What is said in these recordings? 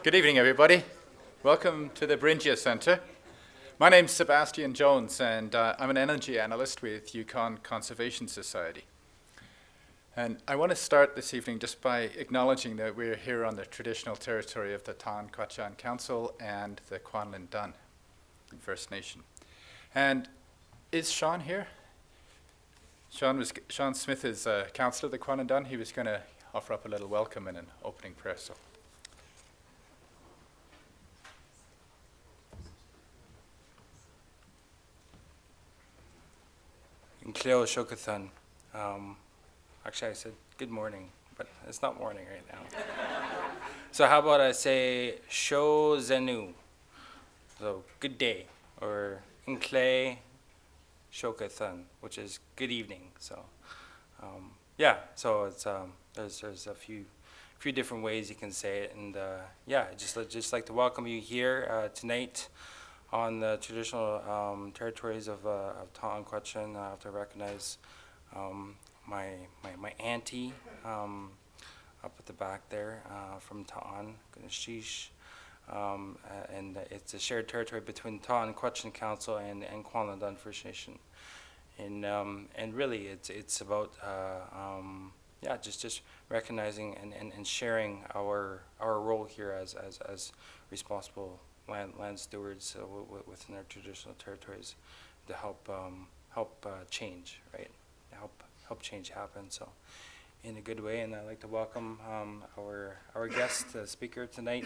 Good evening, everybody. Welcome to the Bringia Centre. My name's Sebastian Jones, and I'm an energy analyst with Yukon Conservation Society. And I want to start this evening just by acknowledging that we're here on the traditional territory of the Ta'an Quechan Council and the Kwanlin Dun First Nation. And is Sean here? Sean Smith is a councillor of the Kwanlin Dun. He was going to offer up a little welcome and an opening prayer. So. Cleo Shokathan. Actually, I said good morning, but it's not morning right now. So how about I say Sho Zenu? So good day, or Nkle Shokathan, which is good evening. So yeah, so it's there's a few different ways you can say it, and yeah, just like to welcome you here tonight on the traditional territories of Ta'an Quechan. I have to recognize my auntie up at the back there from Ta'an, Shish. And it's a shared territory between Ta'an Quechan Council and Kwanlin Dun First Nation. And really it's about yeah, just recognizing and sharing our role here as responsible land stewards within our traditional territories to help change, right? Help change happen. So, in a good way, and I'd like to welcome our guest speaker tonight.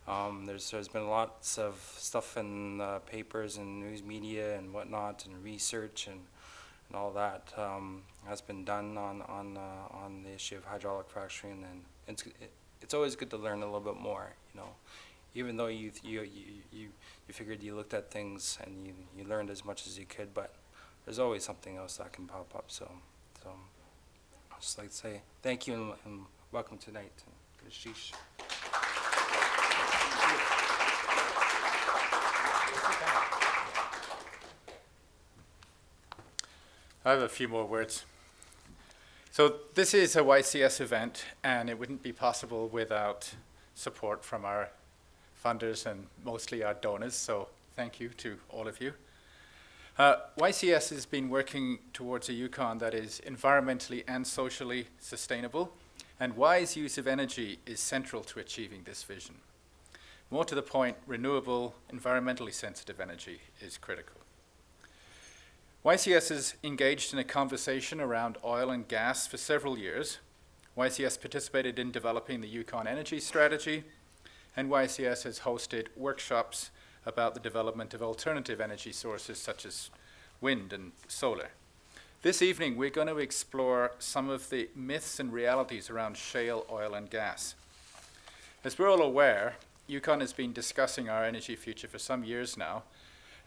There's been lots of stuff in papers and news media and whatnot, and research and all that has been done on the issue of hydraulic fracturing, and it's always good to learn a little bit more, you know. Even though you figured you looked at things and you learned as much as you could, but there's always something else that can pop up. So I'd just like to say thank you and welcome tonight. Sheesh. I have a few more words. So this is a YCS event, and it wouldn't be possible without support from our funders and mostly our donors, so thank you to all of you. YCS has been working towards a Yukon that is environmentally and socially sustainable, and wise use of energy is central to achieving this vision. More to the point, renewable, environmentally sensitive energy is critical. YCS has engaged in a conversation around oil and gas for several years. YCS participated in developing the Yukon Energy Strategy, and YCS has hosted workshops about the development of alternative energy sources such as wind and solar. This evening, we're going to explore some of the myths and realities around shale oil and gas. As we're all aware, Yukon has been discussing our energy future for some years now,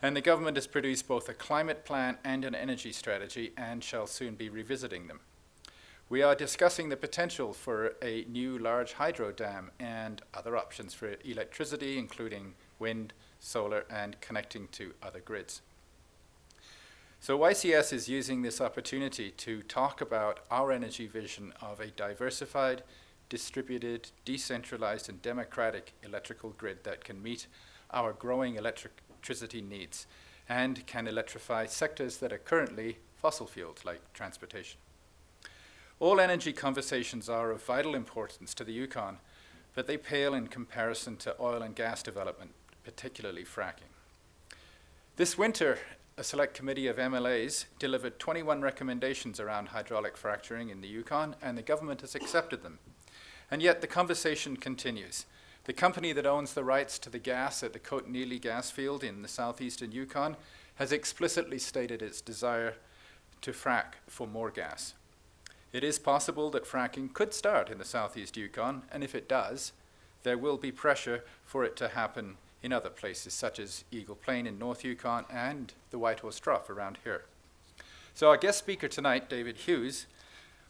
and the government has produced both a climate plan and an energy strategy and shall soon be revisiting them. We are discussing the potential for a new large hydro dam and other options for electricity, including wind, solar, and connecting to other grids. So YCS is using this opportunity to talk about our energy vision of a diversified, distributed, decentralized, and democratic electrical grid that can meet our growing electricity needs and can electrify sectors that are currently fossil fueled, like transportation. All energy conversations are of vital importance to the Yukon, but they pale in comparison to oil and gas development, particularly fracking. This winter, a select committee of MLAs delivered 21 recommendations around hydraulic fracturing in the Yukon, and the government has accepted them. And yet the conversation continues. The company that owns the rights to the gas at the Cote Neely gas field in the southeastern Yukon has explicitly stated its desire to frack for more gas. It is possible that fracking could start in the southeast Yukon, and if it does, there will be pressure for it to happen in other places, such as Eagle Plain in North Yukon and the Whitehorse Trough around here. So our guest speaker tonight, David Hughes,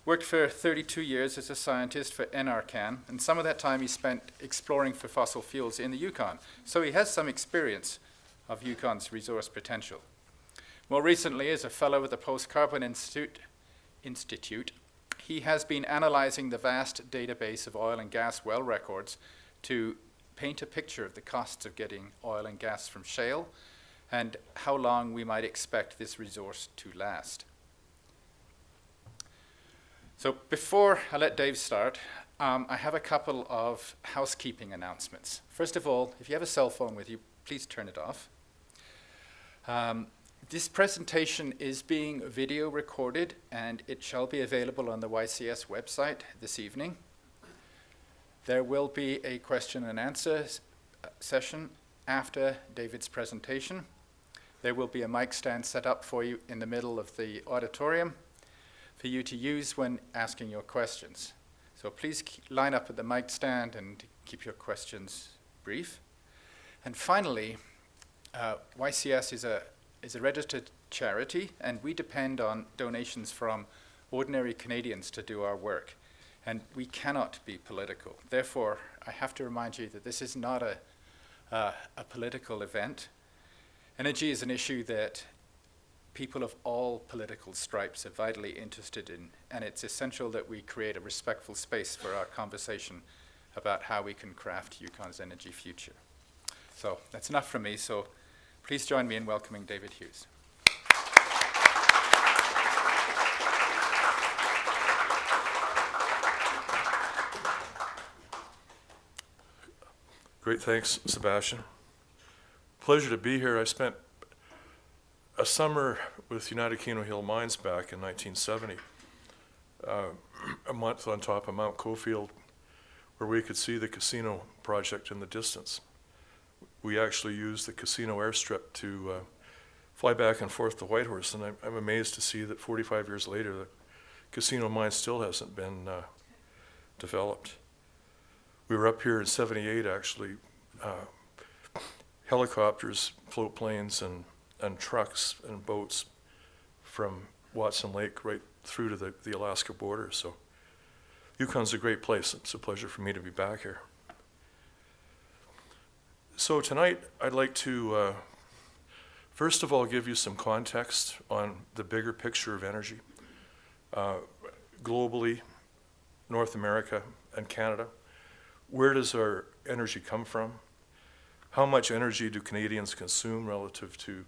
worked for 32 years as a scientist for NRCan, and some of that time he spent exploring for fossil fuels in the Yukon. So he has some experience of Yukon's resource potential. More recently, as a fellow at the Post-Carbon Institute, he has been analyzing the vast database of oil and gas well records to paint a picture of the costs of getting oil and gas from shale and how long we might expect this resource to last. So before I let Dave start, I have a couple of housekeeping announcements. First of all, if you have a cell phone with you, please turn it off. This presentation is being video recorded and it shall be available on the YCS website this evening. There will be a question and answer session after David's presentation. There will be a mic stand set up for you in the middle of the auditorium for you to use when asking your questions. So please line up at the mic stand and keep your questions brief. And finally, YCS is a registered charity, and we depend on donations from ordinary Canadians to do our work. And we cannot be political. Therefore, I have to remind you that this is not a political event. Energy is an issue that people of all political stripes are vitally interested in, and it's essential that we create a respectful space for our conversation about how we can craft Yukon's energy future. So that's enough from me, so please join me in welcoming David Hughes. Great, thanks, Sebastian. Pleasure to be here. I spent a summer with United Keno Hill Mines back in 1970, a month on top of Mount Cofield, where we could see the casino project in the distance. We actually used the casino airstrip to fly back and forth to Whitehorse, and I'm amazed to see that 45 years later, the casino mine still hasn't been developed. We were up here in '78, actually, helicopters, float planes, and trucks and boats from Watson Lake right through to the Alaska border. So Yukon's a great place. It's a pleasure for me to be back here. So tonight, I'd like to, first of all, give you some context on the bigger picture of energy. Globally, North America and Canada, where does our energy come from? How much energy do Canadians consume relative to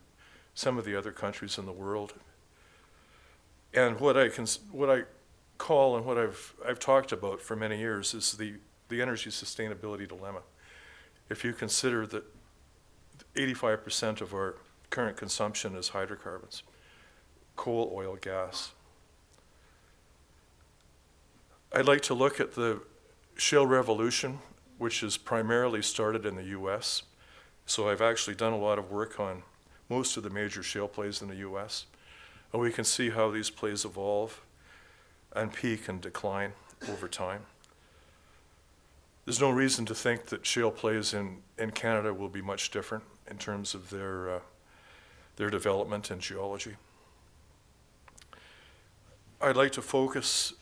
some of the other countries in the world? And what I call and what I've talked about for many years is the energy sustainability dilemma. If you consider that 85% of our current consumption is hydrocarbons, coal, oil, gas. I'd like to look at the shale revolution, which is primarily started in the US. So I've actually done a lot of work on most of the major shale plays in the US. And we can see how these plays evolve and peak and decline over time. There's no reason to think that shale plays in Canada will be much different in terms of their development and geology. I'd like to focus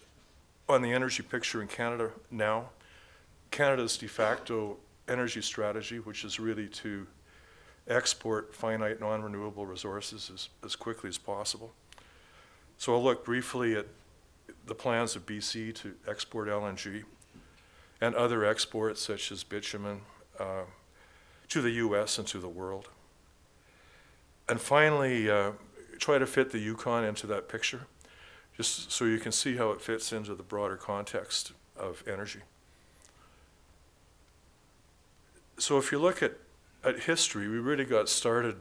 on the energy picture in Canada now. Canada's de facto energy strategy, which is really to export finite non-renewable resources as quickly as possible. So I'll look briefly at the plans of BC to export LNG and other exports such as bitumen to the US and to the world. And finally, try to fit the Yukon into that picture, just so you can see how it fits into the broader context of energy. So if you look at history, we really got started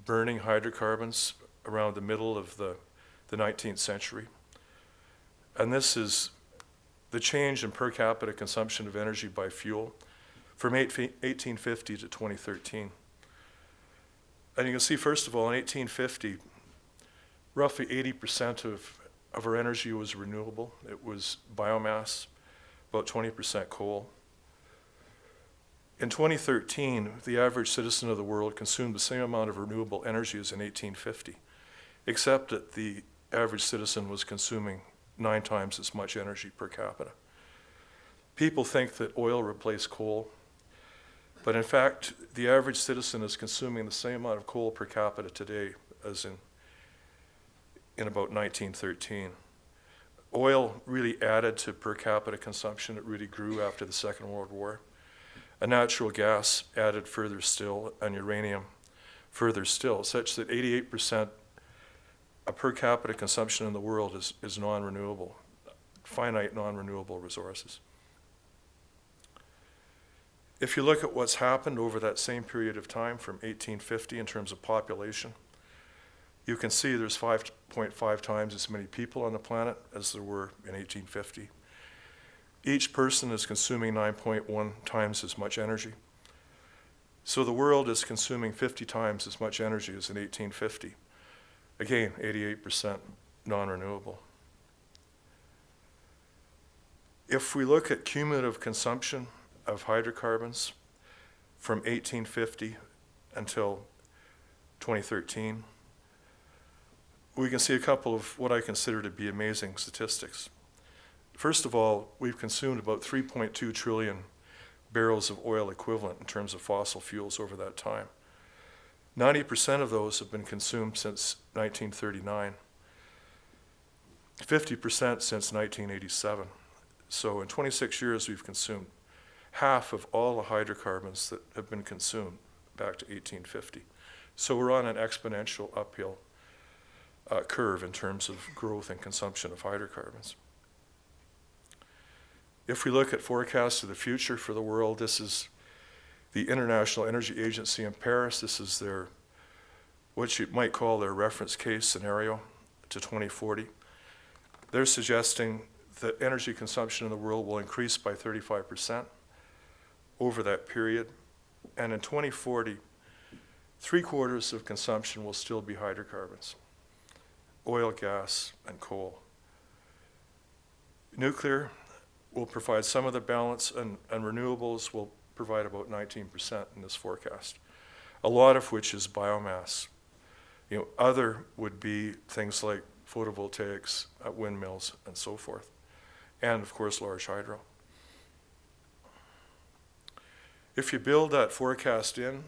burning hydrocarbons around the middle of the 19th century. And this is the change in per capita consumption of energy by fuel from 1850 to 2013. And you can see, first of all, in 1850, roughly 80% of our energy was renewable. It was biomass, about 20% coal. In 2013, the average citizen of the world consumed the same amount of renewable energy as in 1850, except that the average citizen was consuming 9 times as much energy per capita. People think that oil replaced coal, but in fact, the average citizen is consuming the same amount of coal per capita today as in about 1913. Oil really added to per capita consumption. It really grew after the Second World War. a natural gas added further still, and uranium further still, such that 88% of per capita consumption in the world is non-renewable, finite non-renewable resources. If you look at what's happened over that same period of time from 1850 in terms of population, you can see there's 5.5 times as many people on the planet as there were in 1850. Each person is consuming 9.1 times as much energy. So the world is consuming 50 times as much energy as in 1850. Again, 88% non-renewable. If we look at cumulative consumption of hydrocarbons from 1850 until 2013, we can see a couple of what I consider to be amazing statistics. First of all, we've consumed about 3.2 trillion barrels of oil equivalent in terms of fossil fuels over that time. 90% of those have been consumed since 1939, 50% since 1987. So in 26 years, we've consumed half of all the hydrocarbons that have been consumed back to 1850. So we're on an exponential uphill curve in terms of growth and consumption of hydrocarbons. If we look at forecasts of the future for the world, this is the International Energy Agency in Paris. This is their, what you might call their reference case scenario to 2040. They're suggesting that energy consumption in the world will increase by 35% over that period. And in 2040, 3/4 of consumption will still be hydrocarbons, oil, gas, and coal. Nuclear will provide some of the balance, and renewables will provide about 19% in this forecast, a lot of which is biomass. Other would be things like photovoltaics, windmills, and so forth, and of course large hydro. If you build that forecast in,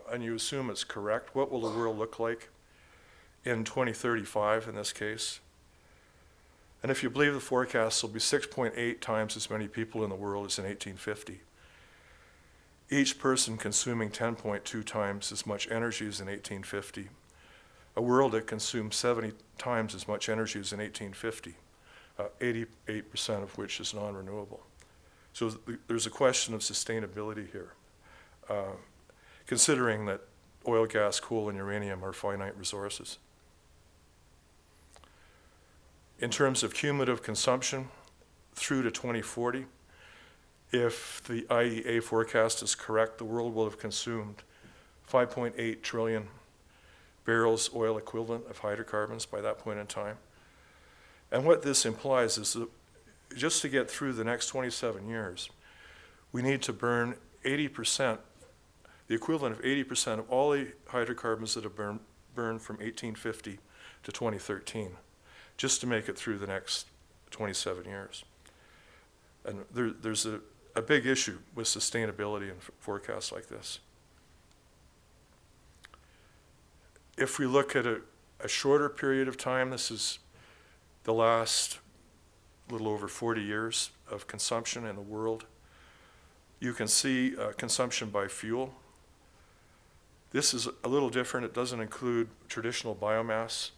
and you assume it's correct, what will the world look like in 2035 in this case? And if you believe the forecast, there'll be 6.8 times as many people in the world as in 1850. Each person consuming 10.2 times as much energy as in 1850. A world that consumes 70 times as much energy as in 1850, 88% of which is non-renewable. So there's a question of sustainability here, considering that oil, gas, coal, and uranium are finite resources. In terms of cumulative consumption through to 2040, if the IEA forecast is correct, the world will have consumed 5.8 trillion barrels oil equivalent of hydrocarbons by that point in time. And what this implies is that just to get through the next 27 years, we need to burn 80%, the equivalent of 80% of all the hydrocarbons that have burned from 1850 to 2013, just to make it through the next 27 years. And there's a big issue with sustainability in forecasts like this. If we look at a shorter period of time, this is the last little over 40 years of consumption in the world. You can see consumption by fuel. This is a little different. It doesn't include traditional biomass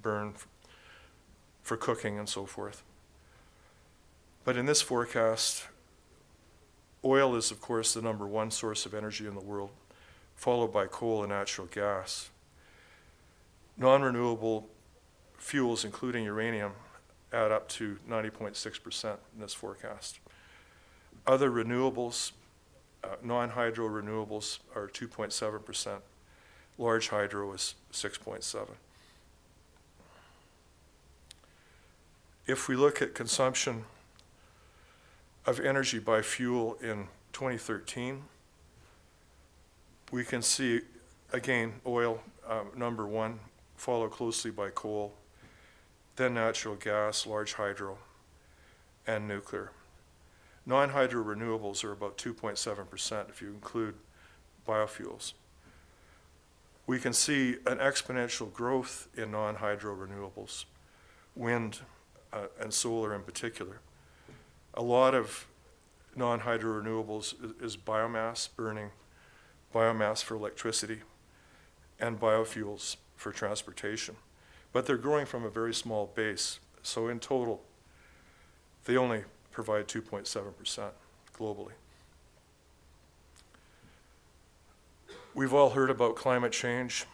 burn for cooking and so forth. But in this forecast, oil is, of course, the number one source of energy in the world, followed by coal and natural gas. Non-renewable fuels, including uranium, add up to 90.6% in this forecast. Other renewables, non-hydro renewables, are 2.7%. Large hydro is 6.7%. If we look at consumption of energy by fuel in 2013, we can see, again, oil, number one, followed closely by coal, then natural gas, large hydro, and nuclear. Non-hydro renewables are about 2.7% if you include biofuels. We can see an exponential growth in non-hydro renewables, wind and solar in particular. A lot of non-hydro renewables is biomass, burning biomass for electricity, and biofuels for transportation. But they're growing from a very small base. So in total, they only provide 2.7% globally. We've all heard about climate change,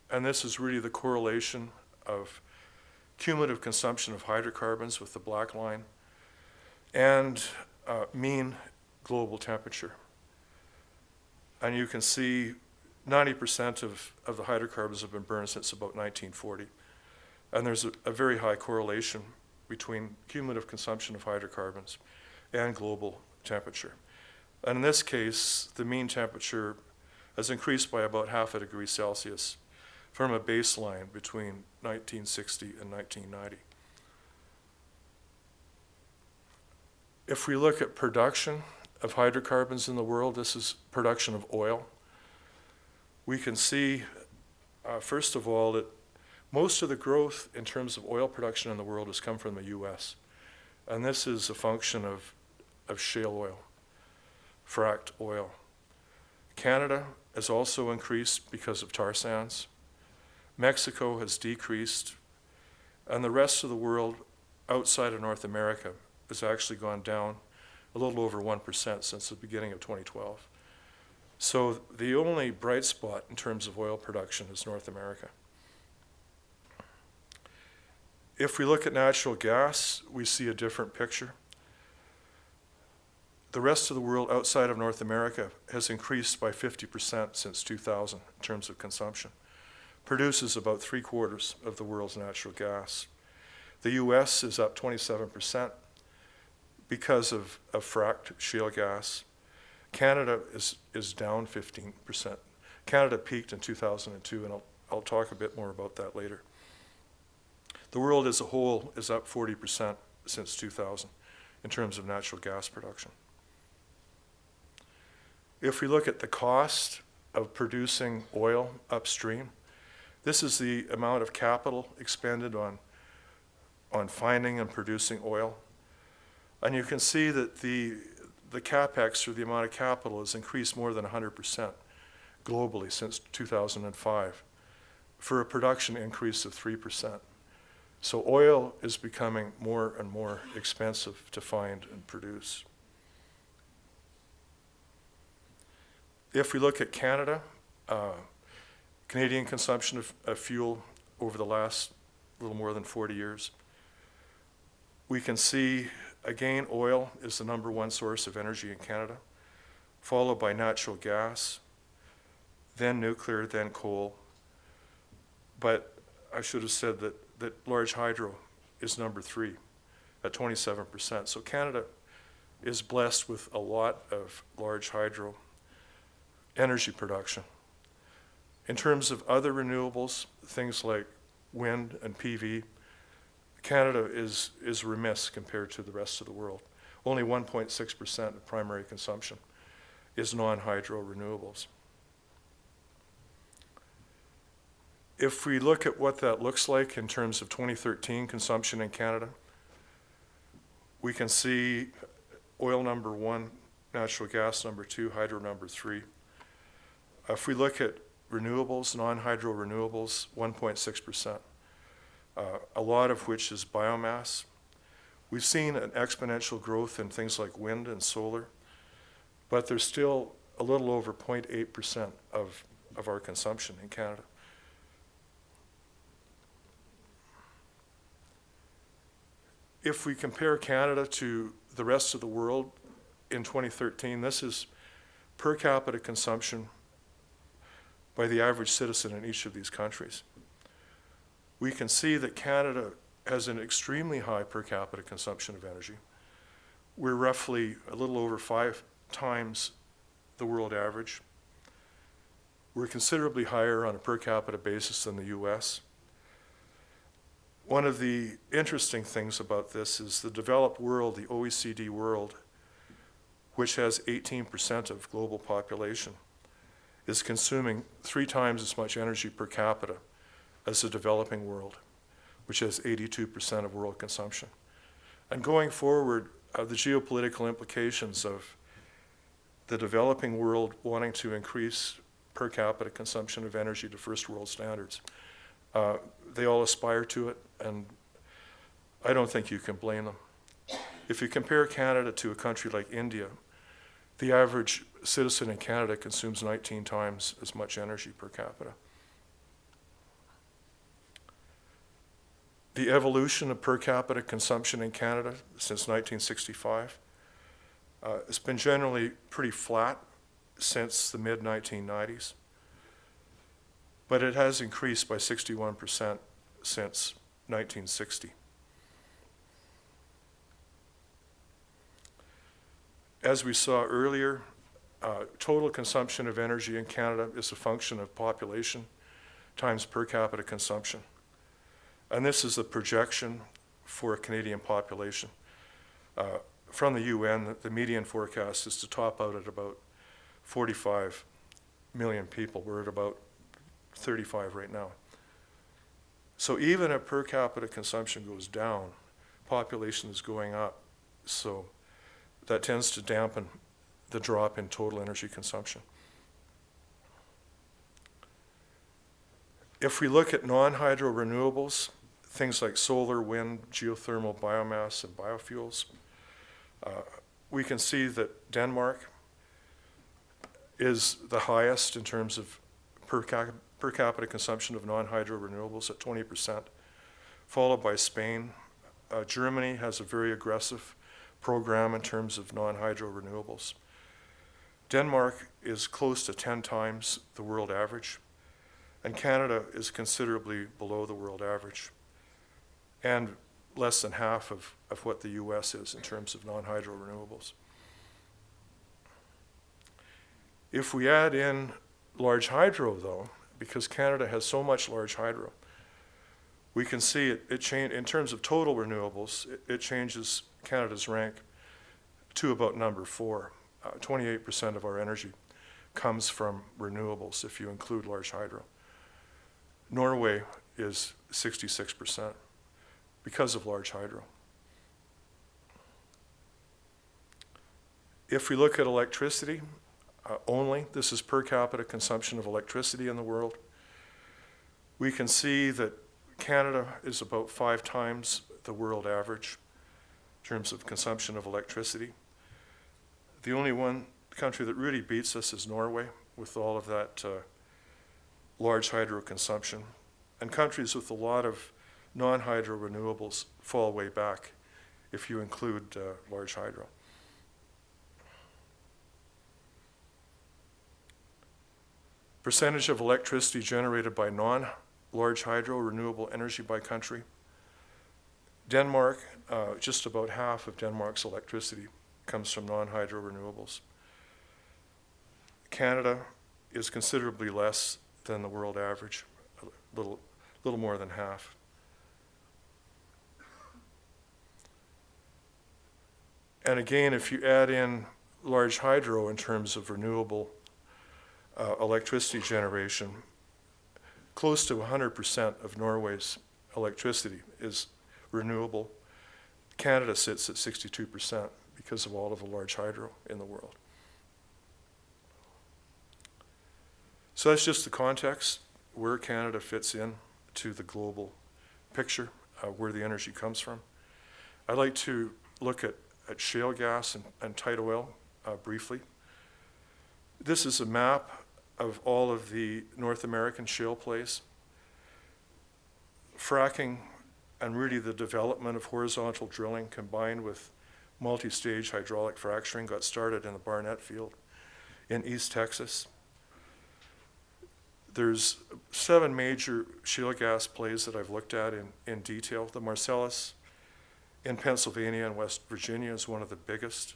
and this is really the correlation of cumulative consumption of hydrocarbons with the black line and mean global temperature. And you can see 90% of the hydrocarbons have been burned since about 1940. And there's a very high correlation between cumulative consumption of hydrocarbons and global temperature. And in this case, the mean temperature has increased by about 0.5 degrees Celsius from a baseline between 1960 and 1990. If we look at production of hydrocarbons in the world, this is production of oil. We can see, first of all, that most of the growth in terms of oil production in the world has come from the US. And this is a function of shale oil, fracked oil. Canada has also increased because of tar sands. Mexico has decreased. And the rest of the world outside of North America has actually gone down a little over 1% since the beginning of 2012. So the only bright spot in terms of oil production is North America. If we look at natural gas, we see a different picture. The rest of the world outside of North America has increased by 50% since 2000 in terms of consumption, produces about 3/4 of the world's natural gas. The US is up 27% because of fracked shale gas. Canada is down 15%. Canada peaked in 2002, and I'll talk a bit more about that later. The world as a whole is up 40% since 2000 in terms of natural gas production. If we look at the cost of producing oil upstream, this is the amount of capital expended on finding and producing oil. And you can see that the capex, or the amount of capital, has increased more than 100% globally since 2005 for a production increase of 3%. So oil is becoming more and more expensive to find and produce. If we look at Canada, Canadian consumption of fuel over the last little more than 40 years, we can see, again, oil is the #1 source of energy in Canada, followed by natural gas, then nuclear, then coal. But I should have said that large hydro is #3 at 27%. So Canada is blessed with a lot of large hydro energy production. In terms of other renewables, things like wind and PV, Canada is remiss compared to the rest of the world. Only 1.6% of primary consumption is non-hydro renewables. If we look at what that looks like in terms of 2013 consumption in Canada, we can see oil #1, natural gas #2, hydro #3. If we look at renewables, non-hydro renewables, 1.6%, a lot of which is biomass. We've seen an exponential growth in things like wind and solar, but there's still a little over 0.8% of our consumption in Canada. If we compare Canada to the rest of the world in 2013, this is per capita consumption by the average citizen in each of these countries. We can see that Canada has an extremely high per capita consumption of energy. We're roughly a little over 5 times the world average. We're considerably higher on a per capita basis than the US. One of the interesting things about this is the developed world, the OECD world, which has 18% of global population, is consuming 3 times as much energy per capita as the developing world, which has 82% of world consumption. And going forward, the geopolitical implications of the developing world wanting to increase per capita consumption of energy to first world standards. They all aspire to it, and I don't think you can blame them. If you compare Canada to a country like India, the average citizen in Canada consumes 19 times as much energy per capita. The evolution of per capita consumption in Canada since 1965 has been generally pretty flat since the mid-1990s, but it has increased by 61% since 1960. As we saw earlier, total consumption of energy in Canada is a function of population times per capita consumption. And this is the projection for a Canadian population. From the UN, the median forecast is to top out at about 45 million people. We're at about 35 right now. So even if per capita consumption goes down, population is going up. So that tends to dampen the drop in total energy consumption. If we look at non-hydro renewables, things like solar, wind, geothermal, biomass, and biofuels, we can see that Denmark is the highest in terms of per capita consumption of non-hydro renewables at 20%, followed by Spain. Germany has a very aggressive program in terms of non-hydro renewables. Denmark is close to 10 times the world average, and Canada is considerably below the world average, and less than half of what the US is in terms of non-hydro renewables. If we add in large hydro, though, because Canada has so much large hydro, we can see in terms of total renewables, it changes Canada's rank to about number 4. 28% of our energy comes from renewables if you include large hydro. Norway is 66% because of large hydro. If we look at electricity only, this is per capita consumption of electricity in the world, we can see that Canada is about 5 times the world average in terms of consumption of electricity. The only one country that really beats us is Norway, with all of that large hydro consumption. And countries with a lot of non-hydro renewables fall way back if you include large hydro. Percentage of electricity generated by non-large hydro renewable energy by country. Denmark, just about half of Denmark's electricity comes from non-hydro renewables. Canada is considerably less than the world average, a little more than half. And again, if you add in large hydro in terms of renewable electricity generation, close to 100% of Norway's electricity is renewable. Canada sits at 62% because of all of the large hydro in the world. So that's just the context, where Canada fits in to the global picture, where the energy comes from. I'd like to look at shale gas and tight oil briefly. This is a map of all of the North American shale plays. Fracking and really the development of horizontal drilling combined with multi-stage hydraulic fracturing got started in the Barnett Field in East Texas. There's 7 major shale gas plays that I've looked at in detail. The Marcellus in Pennsylvania and West Virginia is one of the biggest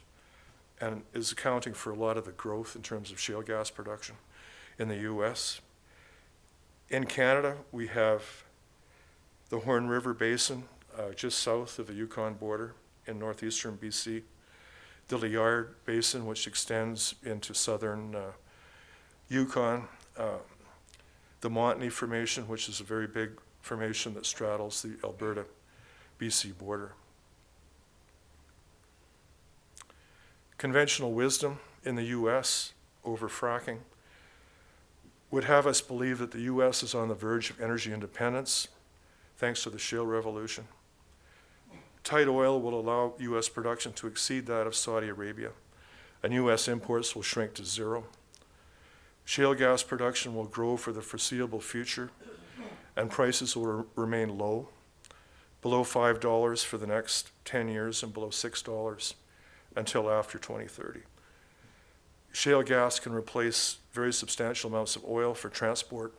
and is accounting for a lot of the growth in terms of shale gas production in the US. In Canada, we have the Horn River Basin just south of the Yukon border in northeastern BC, the Liard Basin, which extends into southern Yukon, the Montney Formation, which is a very big formation that straddles the Alberta-BC border. conventional wisdom in the US over fracking would have us believe that the US is on the verge of energy independence thanks to the shale revolution. Tight oil will allow US production to exceed that of Saudi Arabia, and US imports will shrink to zero. Shale gas production will grow for the foreseeable future, and prices will remain low, below $5 for the next 10 years and below $6 until after 2030. Shale gas can replace very substantial amounts of oil for transport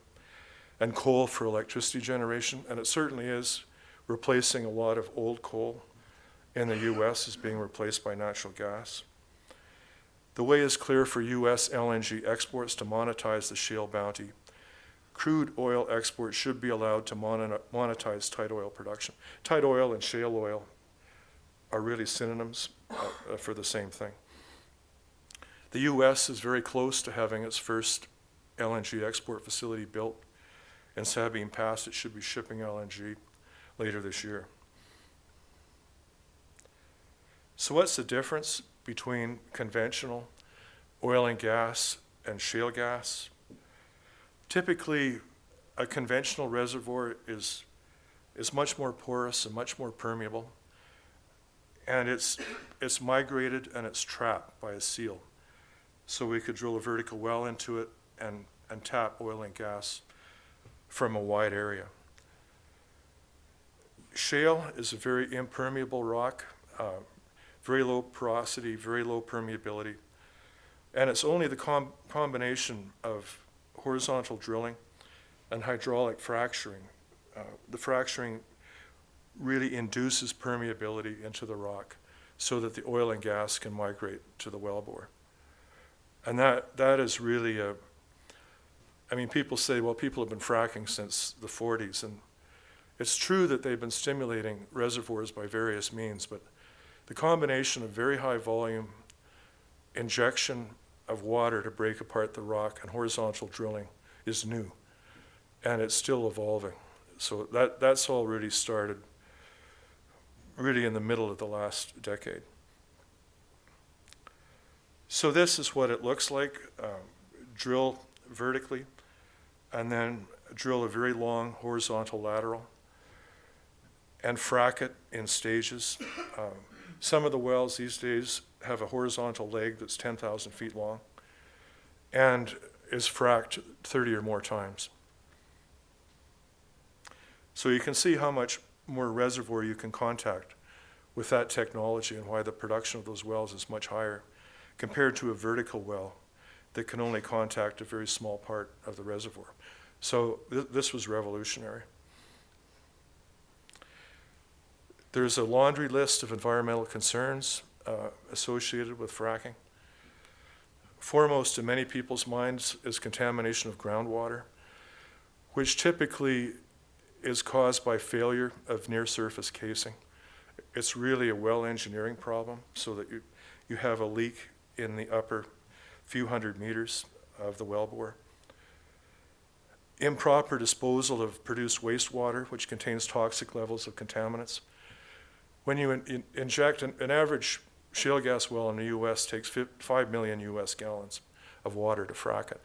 and coal for electricity generation, and it certainly is replacing a lot of old coal in the US is being replaced by natural gas. The way is clear for US LNG exports to monetize the shale bounty. Crude oil exports should be allowed to monetize tight oil production. Tight oil and shale oil are really synonyms for the same thing. The US is very close to having its first LNG export facility built in Sabine Pass. It should be shipping LNG later this year. So what's the difference between conventional oil and gas and shale gas? Typically, a conventional reservoir is much more porous and much more permeable, and it's migrated and it's trapped by a seal. So we could drill a vertical well into it and tap oil and gas from a wide area. Shale is a very impermeable rock, very low porosity, very low permeability, and it's only the combination of horizontal drilling and hydraulic fracturing. The fracturing really induces permeability into the rock so that the oil and gas can migrate to the wellbore. And that is really people say, well, people have been fracking since the 40s, and it's true that they've been stimulating reservoirs by various means, but the combination of very high volume injection of water to break apart the rock and horizontal drilling is new, and it's still evolving. So that's all really started really in the middle of the last decade. So this is what it looks like. Drill vertically, and then drill a very long horizontal lateral, and frack it in stages. Some of the wells these days have a horizontal leg that's 10,000 feet long and is fracked 30 or more times. So you can see how much more reservoir you can contact with that technology and why the production of those wells is much higher compared to a vertical well that can only contact a very small part of the reservoir. So this was revolutionary. There's a laundry list of environmental concerns associated with fracking. Foremost in many people's minds is contamination of groundwater, which typically is caused by failure of near-surface casing. It's really a well engineering problem, so that you have a leak in the upper few hundred meters of the wellbore. Improper disposal of produced wastewater, which contains toxic levels of contaminants. When you inject an average shale gas well in the US takes 5 million US gallons of water to frack it.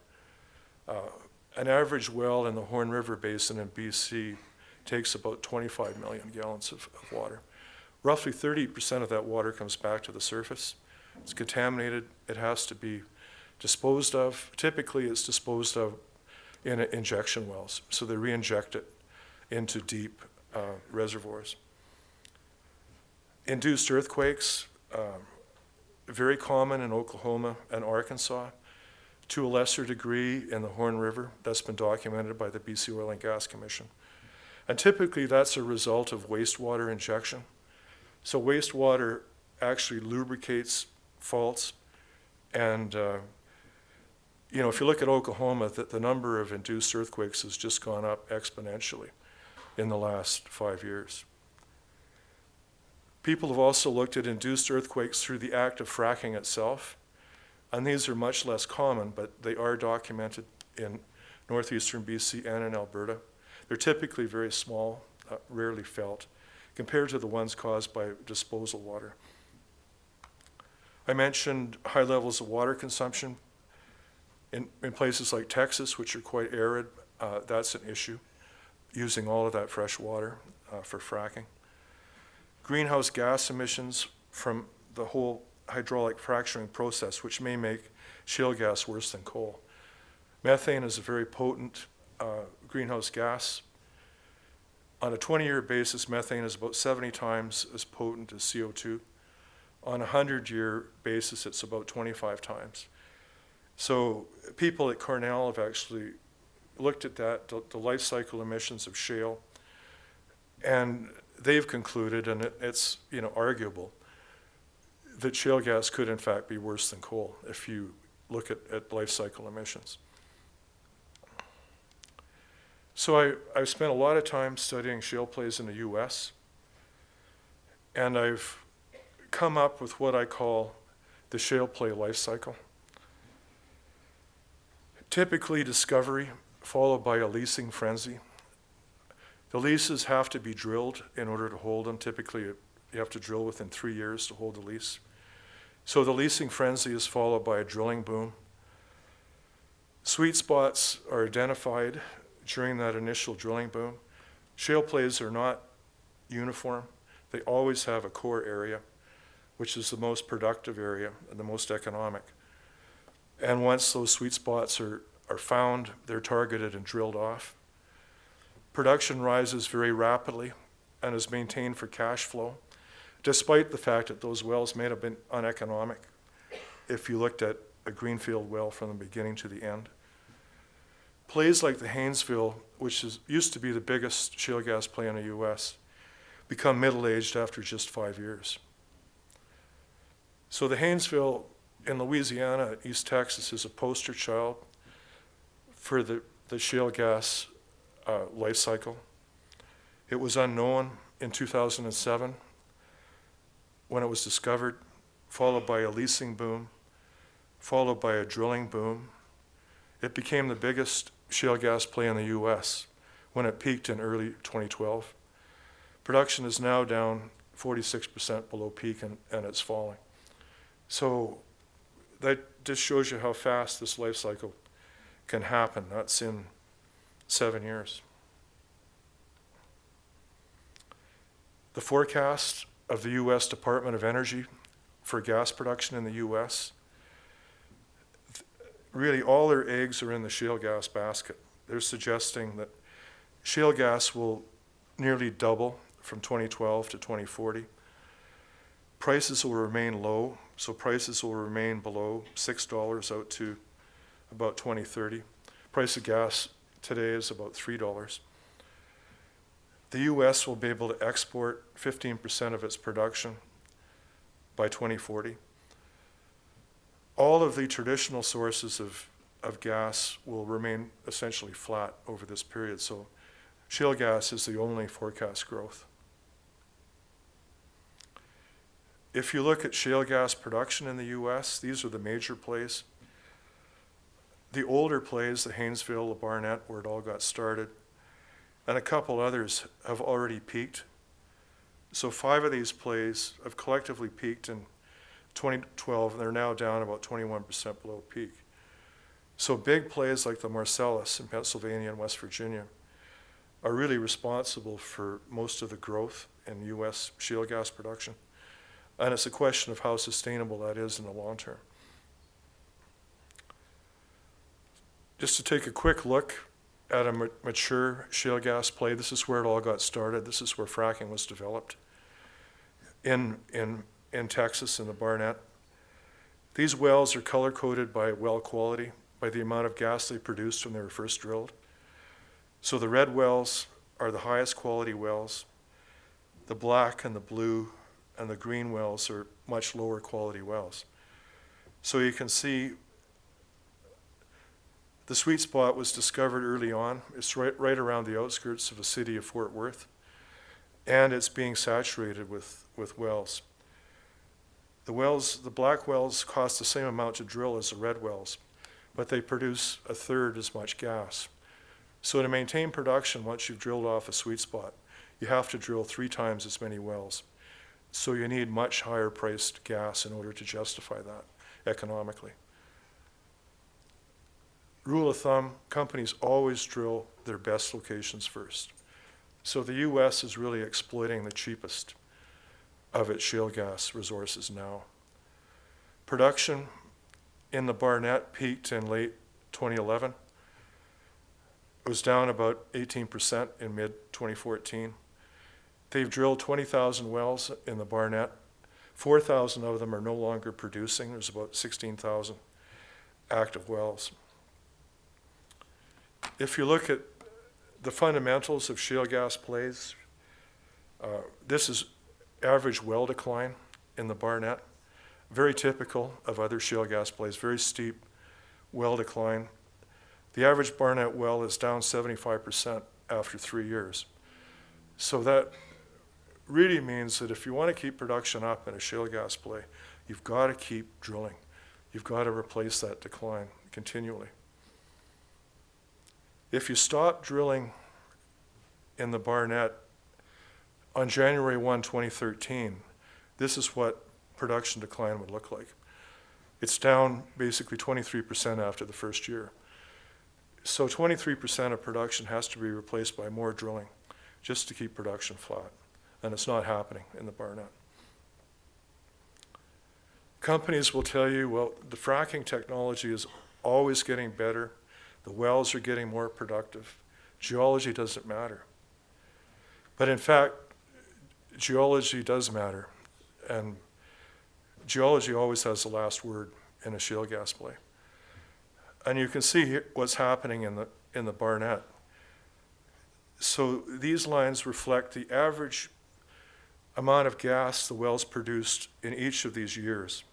An average well in the Horn River Basin in BC takes about 25 million gallons of water. Roughly 30% of that water comes back to the surface. It's contaminated. It has to be disposed of. Typically, it's disposed of in injection wells, so they re-inject it into deep reservoirs. Induced earthquakes, very common in Oklahoma and Arkansas, to a lesser degree in the Horn River. That's been documented by the BC Oil and Gas Commission. And typically that's a result of wastewater injection. So wastewater actually lubricates faults, and if you look at Oklahoma, the number of induced earthquakes has just gone up exponentially in the last 5 years. People have also looked at induced earthquakes through the act of fracking itself, and these are much less common, but they are documented in northeastern BC and in Alberta. They're typically very small, rarely felt, compared to the ones caused by disposal water. I mentioned high levels of water consumption. In places like Texas, which are quite arid, that's an issue, using all of that fresh water for fracking. Greenhouse gas emissions from the whole hydraulic fracturing process, which may make shale gas worse than coal. Methane is a very potent greenhouse gas. On a 20-year basis, methane is about 70 times as potent as CO2. On a 100-year basis, it's about 25 times. So people at Cornell have actually looked at that, the life cycle emissions of shale, and they've concluded, and it's arguable, that shale gas could in fact be worse than coal if you look at life cycle emissions. So I've spent a lot of time studying shale plays in the US, and I've come up with what I call the shale play life cycle. Typically discovery, followed by a leasing frenzy. The leases have to be drilled in order to hold them. Typically, you have to drill within 3 years to hold a lease. So the leasing frenzy is followed by a drilling boom. Sweet spots are identified during that initial drilling boom. Shale plays are not uniform. They always have a core area, which is the most productive area and the most economic. And once those sweet spots are found, they're targeted and drilled off. Production rises very rapidly and is maintained for cash flow, despite the fact that those wells may have been uneconomic if you looked at a greenfield well from the beginning to the end. Plays like the Haynesville, which used to be the biggest shale gas play in the US, become middle-aged after just 5 years. So the Haynesville in Louisiana, East Texas, is a poster child for the shale gas life cycle. It was unknown in 2007 when it was discovered, followed by a leasing boom, followed by a drilling boom. It became the biggest shale gas play in the US when it peaked in early 2012. Production is now down 46% below peak, and it's falling. So that just shows you how fast this life cycle can happen. That's in 7 years. The forecast of the US Department of Energy for gas production in the US, really all their eggs are in the shale gas basket. They're suggesting that shale gas will nearly double from 2012 to 2040. Prices will remain low, so prices will remain below $6 out to about 2030. Price of gas today is about $3. The US will be able to export 15% of its production by 2040. All of the traditional sources of gas will remain essentially flat over this period, so shale gas is the only forecast growth. If you look at shale gas production in the US, these are the major plays. The older plays, the Haynesville, the Barnett, where it all got started, and a couple others have already peaked. So 5 of these plays have collectively peaked in 2012, and they're now down about 21% below peak. So big plays like the Marcellus in Pennsylvania and West Virginia are really responsible for most of the growth in US shale gas production. And it's a question of how sustainable that is in the long term. Just to take a quick look at a mature shale gas play, this is where it all got started. This is where fracking was developed in Texas, in the Barnett. These wells are color-coded by well quality, by the amount of gas they produced when they were first drilled. So the red wells are the highest quality wells. The black and the blue and the green wells are much lower quality wells. So you can see the sweet spot was discovered early on. It's right around the outskirts of the city of Fort Worth, and it's being saturated with wells. The black wells cost the same amount to drill as the red wells, but they produce a third as much gas. So to maintain production, once you've drilled off a sweet spot, you have to drill 3 times as many wells. So you need much higher priced gas in order to justify that economically. Rule of thumb, companies always drill their best locations first. So the US is really exploiting the cheapest of its shale gas resources now. Production in the Barnett peaked in late 2011. It was down about 18% in mid-2014. They've drilled 20,000 wells in the Barnett. 4,000 of them are no longer producing. There's about 16,000 active wells. If you look at the fundamentals of shale gas plays, this is average well decline in the Barnett, very typical of other shale gas plays, very steep well decline. The average Barnett well is down 75% after 3 years. So that really means that if you want to keep production up in a shale gas play, you've got to keep drilling. You've got to replace that decline continually. If you stop drilling in the Barnett on January 1, 2013, this is what production decline would look like. It's down basically 23% after the first year. So 23% of production has to be replaced by more drilling just to keep production flat. And it's not happening in the Barnett. Companies will tell you, well, the fracking technology is always getting better. The wells are getting more productive. Geology doesn't matter. But in fact, geology does matter. And geology always has the last word in a shale gas play. And you can see here what's happening in the Barnett. So these lines reflect the average amount of gas the wells produced in each of these years.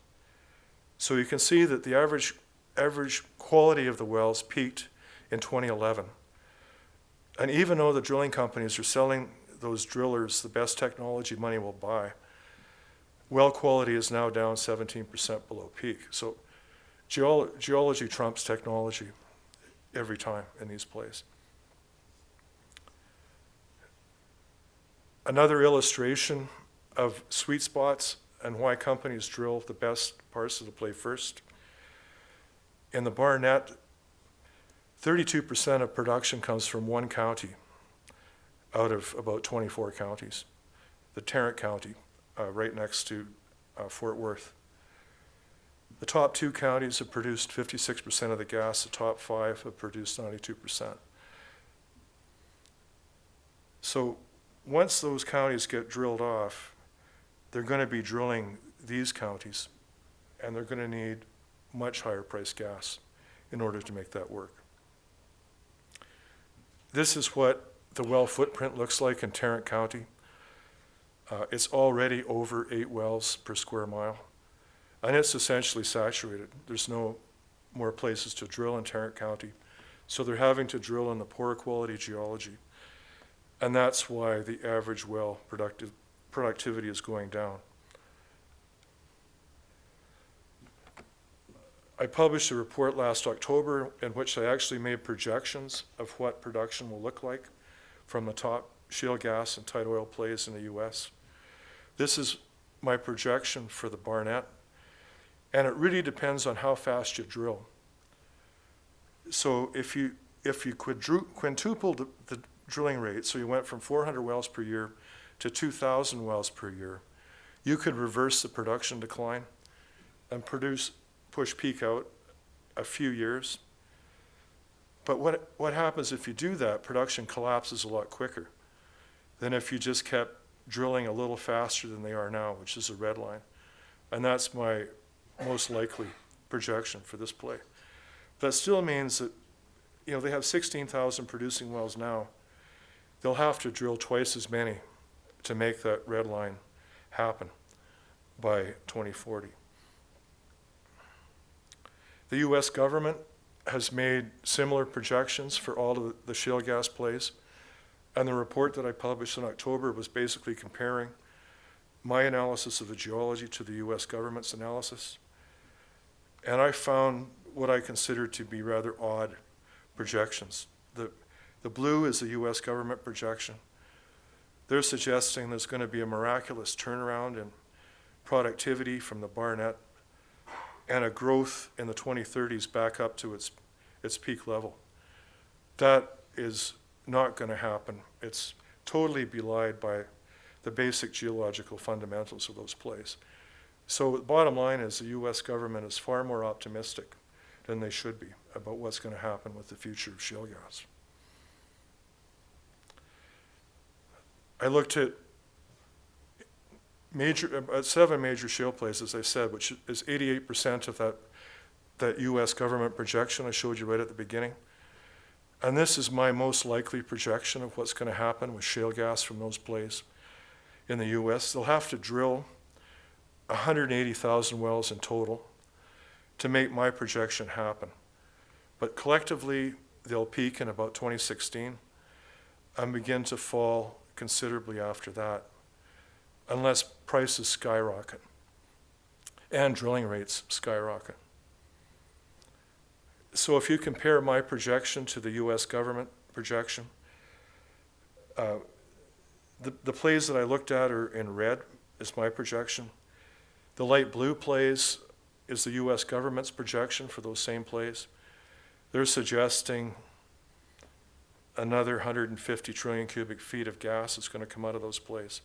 So you can see that the average quality of the wells peaked in 2011. And even though the drilling companies are selling those drillers the best technology money will buy, well quality is now down 17% below peak. So geology trumps technology every time in these plays. Another illustration of sweet spots and why companies drill the best parts of the play first. In the Barnett, 32% of production comes from one county out of about 24 counties, the Tarrant County, right next to Fort Worth. The top 2 counties have produced 56% of the gas, the top 5 have produced 92%. So once those counties get drilled off, they're going to be drilling these counties, and they're going to need much higher priced gas in order to make that work. This is what the well footprint looks like in Tarrant County. It's already over 8 wells per square mile, and it's essentially saturated. There's no more places to drill in Tarrant County, so they're having to drill in the poor quality geology, and that's why the average well productivity is going down. I published a report last October in which I actually made projections of what production will look like from the top shale gas and tight oil plays in the US. This is my projection for the Barnett, and it really depends on how fast you drill. So if you quintupled the drilling rate, so you went from 400 wells per year to 2,000 wells per year, you could reverse the production decline and push peak out a few years. But what happens if you do that? Production collapses a lot quicker than if you just kept drilling a little faster than they are now, which is a red line. And that's my most likely projection for this play. That still means that, they have 16,000 producing wells now. They'll have to drill twice as many to make that red line happen by 2040. The US government has made similar projections for all of the shale gas plays, and the report that I published in October was basically comparing my analysis of the geology to the US government's analysis. And I found what I consider to be rather odd projections. The blue is the US government projection. they're suggesting there's going to be a miraculous turnaround in productivity from the Barnett and a growth in the 2030s back up to its peak level. That is not going to happen. It's totally belied by the basic geological fundamentals of those plays. So the bottom line is the US government is far more optimistic than they should be about what's going to happen with the future of shale gas. I looked at 7 major shale plays, as I said, which is 88% of that US government projection I showed you right at the beginning. And this is my most likely projection of what's going to happen with shale gas from those plays in the US. They'll have to drill 180,000 wells in total to make my projection happen. But collectively, they'll peak in about 2016 and begin to fall considerably after that, unless prices skyrocket and drilling rates skyrocket. So if you compare my projection to the US government projection, the plays that I looked at are in red, is my projection. The light blue plays is the US government's projection for those same plays. They're suggesting another 150 trillion cubic feet of gas is going to come out of those plays.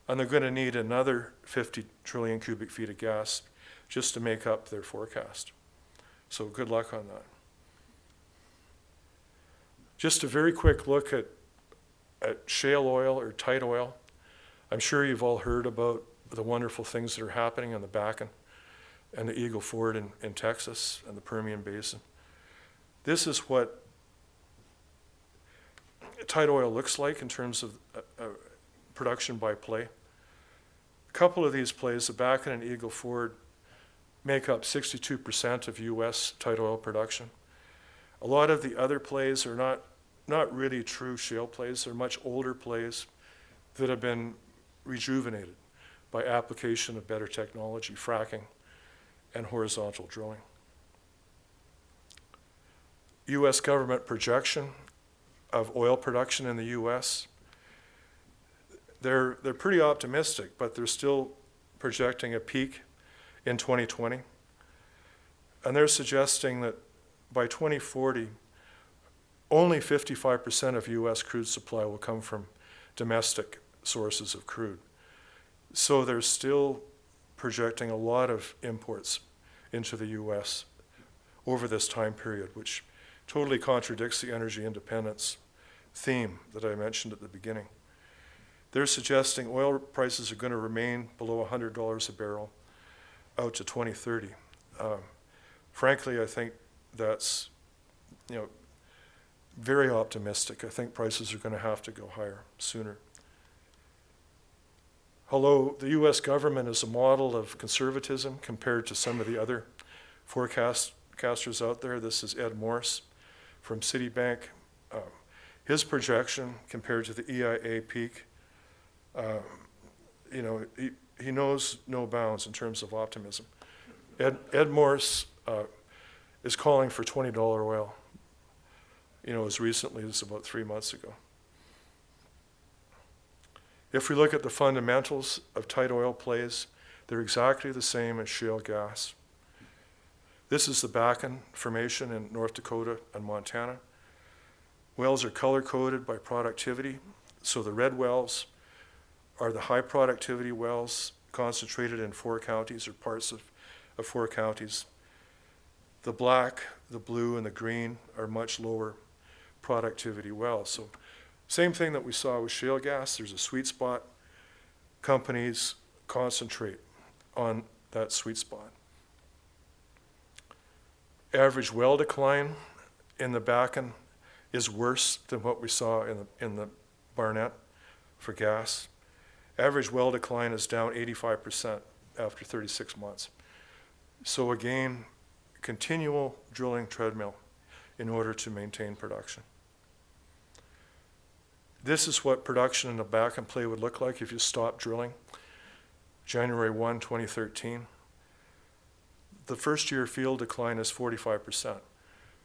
And they're going to need another 50 trillion cubic feet of gas just to make up their forecast. So good luck on that. Just a very quick look at shale oil or tight oil. I'm sure you've all heard about the wonderful things that are happening in the Bakken and the Eagle Ford in Texas and the Permian Basin. This is what tight oil looks like in terms of production by play. A couple of these plays, the Bakken and Eagle Ford, make up 62% of US tight oil production. A lot of the other plays are not really true shale plays. They're much older plays that have been rejuvenated by application of better technology, fracking, and horizontal drilling. US government projection of oil production in the US, they're pretty optimistic, but they're still projecting a peak in 2020. And they're suggesting that by 2040, only 55% of US crude supply will come from domestic sources of crude. So they're still projecting a lot of imports into the US over this time period, which totally contradicts the energy independence theme that I mentioned at the beginning. They're suggesting oil prices are going to remain below $100 a barrel out to 2030. Frankly, I think that's, very optimistic. I think prices are going to have to go higher sooner. Although the US government is a model of conservatism compared to some of the other forecasters out there, this is Ed Morse from Citibank. His projection compared to the EIA peak, he knows no bounds in terms of optimism. Ed Morse is calling for $20 oil, as recently as about 3 months ago. If we look at the fundamentals of tight oil plays, they're exactly the same as shale gas. This is the Bakken Formation in North Dakota and Montana. Wells are color-coded by productivity, so the red wells are the high productivity wells concentrated in 4 counties or parts of 4 counties. The black, the blue, and the green are much lower productivity wells. So same thing that we saw with shale gas, there's a sweet spot. Companies concentrate on that sweet spot. Average well decline in the Bakken is worse than what we saw in the Barnett for gas. Average well decline is down 85% after 36 months. So again, continual drilling treadmill in order to maintain production. This is what production in the Bakken play would look like if you stopped drilling. January 1, 2013. The first year field decline is 45%.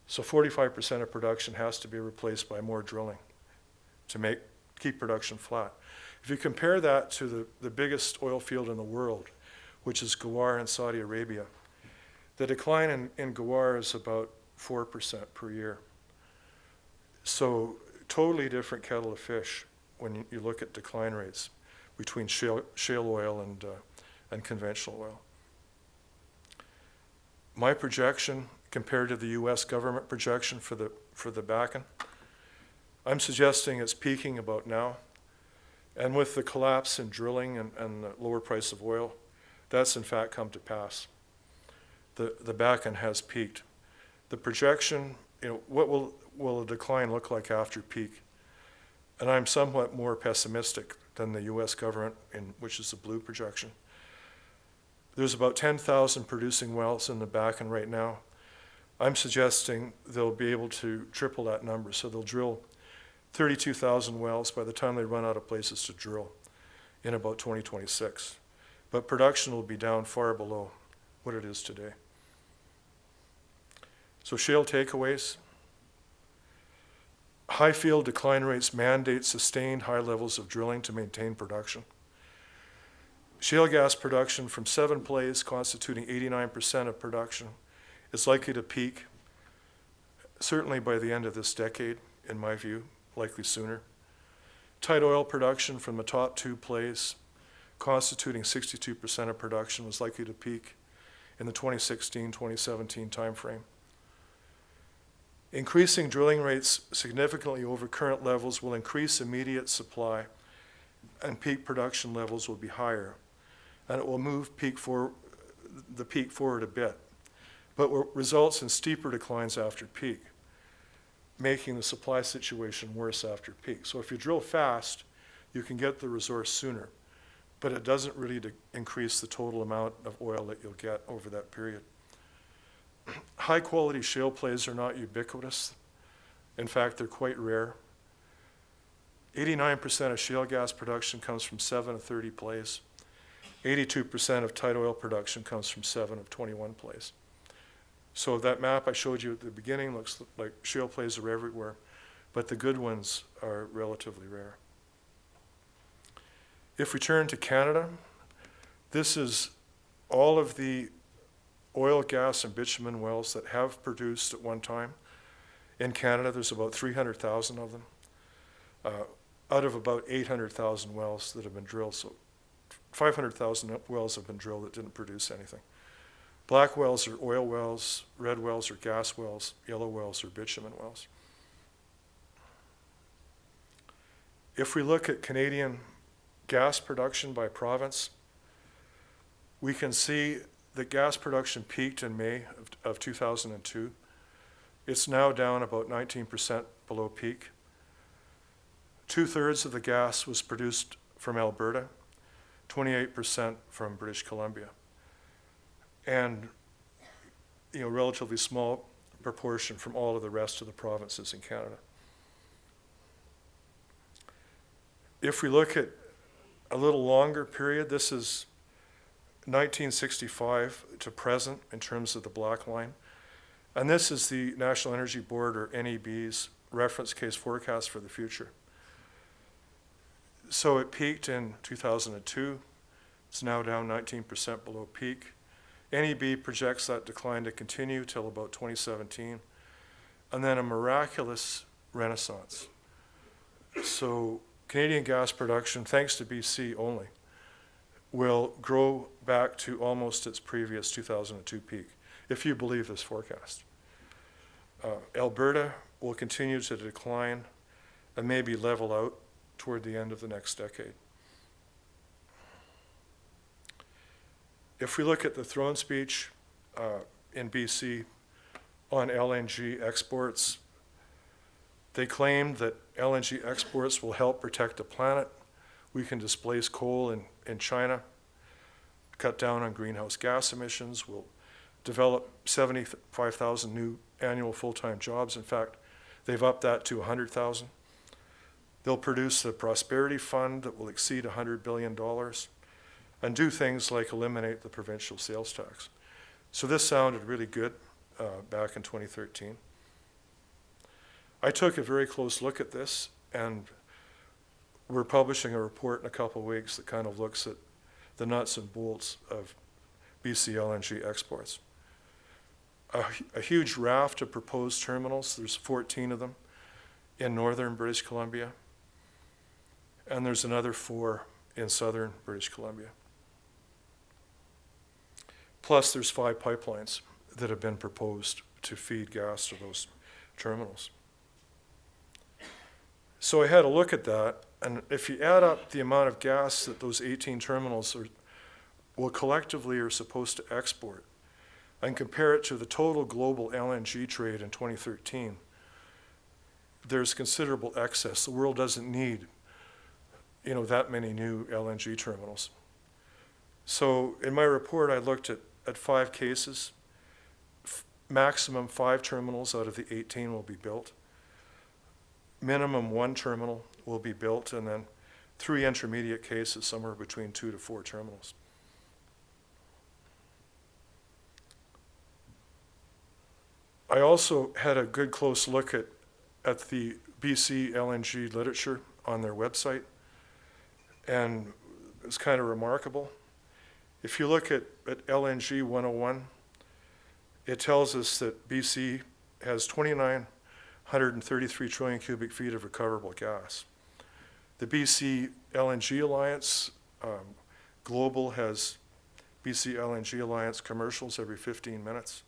So 45% of production has to be replaced by more drilling to keep production flat. If you compare that to the biggest oil field in the world, which is Ghawar in Saudi Arabia, the decline in Ghawar is about 4% per year. So totally different kettle of fish when you look at decline rates between shale oil and conventional oil. My projection compared to the US government projection for the Bakken, I'm suggesting it's peaking about now. And with the collapse in drilling and the lower price of oil, that's in fact come to pass. The Bakken has peaked. The projection, what will a decline look like after peak? And I'm somewhat more pessimistic than the US government, which is the blue projection. There's about 10,000 producing wells in the Bakken right now. I'm suggesting they'll be able to triple that number. So they'll drill 32,000 wells by the time they run out of places to drill in about 2026. But production will be down far below what it is today. So shale takeaways. High field decline rates mandate sustained high levels of drilling to maintain production. Shale gas production from 7 plays constituting 89% of production is likely to peak certainly by the end of this decade, in my view, likely sooner. Tight oil production from the top 2 plays constituting 62% of production was likely to peak in the 2016-2017 timeframe. Increasing drilling rates significantly over current levels will increase immediate supply, and peak production levels will be higher, and it will move the peak forward a bit, but results in steeper declines after peak, making the supply situation worse after peak. So if you drill fast, you can get the resource sooner, but it doesn't really increase the total amount of oil that you'll get over that period. High quality shale plays are not ubiquitous. In fact, they're quite rare. 89% of shale gas production comes from 7 of 30 plays. 82% of tight oil production comes from 7 of 21 plays. So that map I showed you at the beginning looks like shale plays are everywhere, but the good ones are relatively rare. If we turn to Canada, this is all of the oil, gas, and bitumen wells that have produced at one time. In Canada, there's about 300,000 of them, out of about 800,000 wells that have been drilled. So 500,000 wells have been drilled that didn't produce anything. Black wells are oil wells, red wells are gas wells, yellow wells are bitumen wells. If we look at Canadian gas production by province, we can see that gas production peaked in May of 2002. It's now down about 19% below peak. 2/3 of the gas was produced from Alberta, 28% from British Columbia, and relatively small proportion from all of the rest of the provinces in Canada. If we look at a little longer period, this is 1965 to present in terms of the black line. And this is the National Energy Board, or NEB's, reference case forecast for the future. So it peaked in 2002. It's now down 19% below peak. NEB projects that decline to continue till about 2017, and then a miraculous renaissance. So Canadian gas production, thanks to BC only, will grow back to almost its previous 2002 peak, if you believe this forecast. Alberta will continue to decline and maybe level out toward the end of the next decade. If we look at the throne speech in BC on LNG exports, they claimed that LNG exports will help protect the planet. We can displace coal in China, cut down on greenhouse gas emissions. We'll develop 75,000 new annual full-time jobs. In fact, they've upped that to 100,000. They'll produce a prosperity fund that will exceed $100 billion and do things like eliminate the provincial sales tax. So this sounded really good back in 2013. I took a very close look at this, and we're publishing a report in a couple of weeks that kind of looks at the nuts and bolts of BC LNG exports. A huge raft of proposed terminals, there's 14 of them in northern British Columbia, and there's another 4 in southern British Columbia. Plus there's 5 pipelines that have been proposed to feed gas to those terminals. So I had a look at that, and if you add up the amount of gas that those 18 terminals will collectively are supposed to export, and compare it to the total global LNG trade in 2013, there's considerable excess. The world doesn't need, that many new LNG terminals. So in my report, I looked at 5 cases. Maximum 5 terminals out of the 18 will be built. Minimum 1 terminal will be built, and then 3 intermediate cases, somewhere between 2 to 4 terminals. I also had a good close look at the BC LNG literature on their website, and it's kind of remarkable. If you look at LNG 101, it tells us that BC has 2,933 trillion cubic feet of recoverable gas. The BC LNG Alliance Global has BC LNG Alliance commercials every 15 minutes.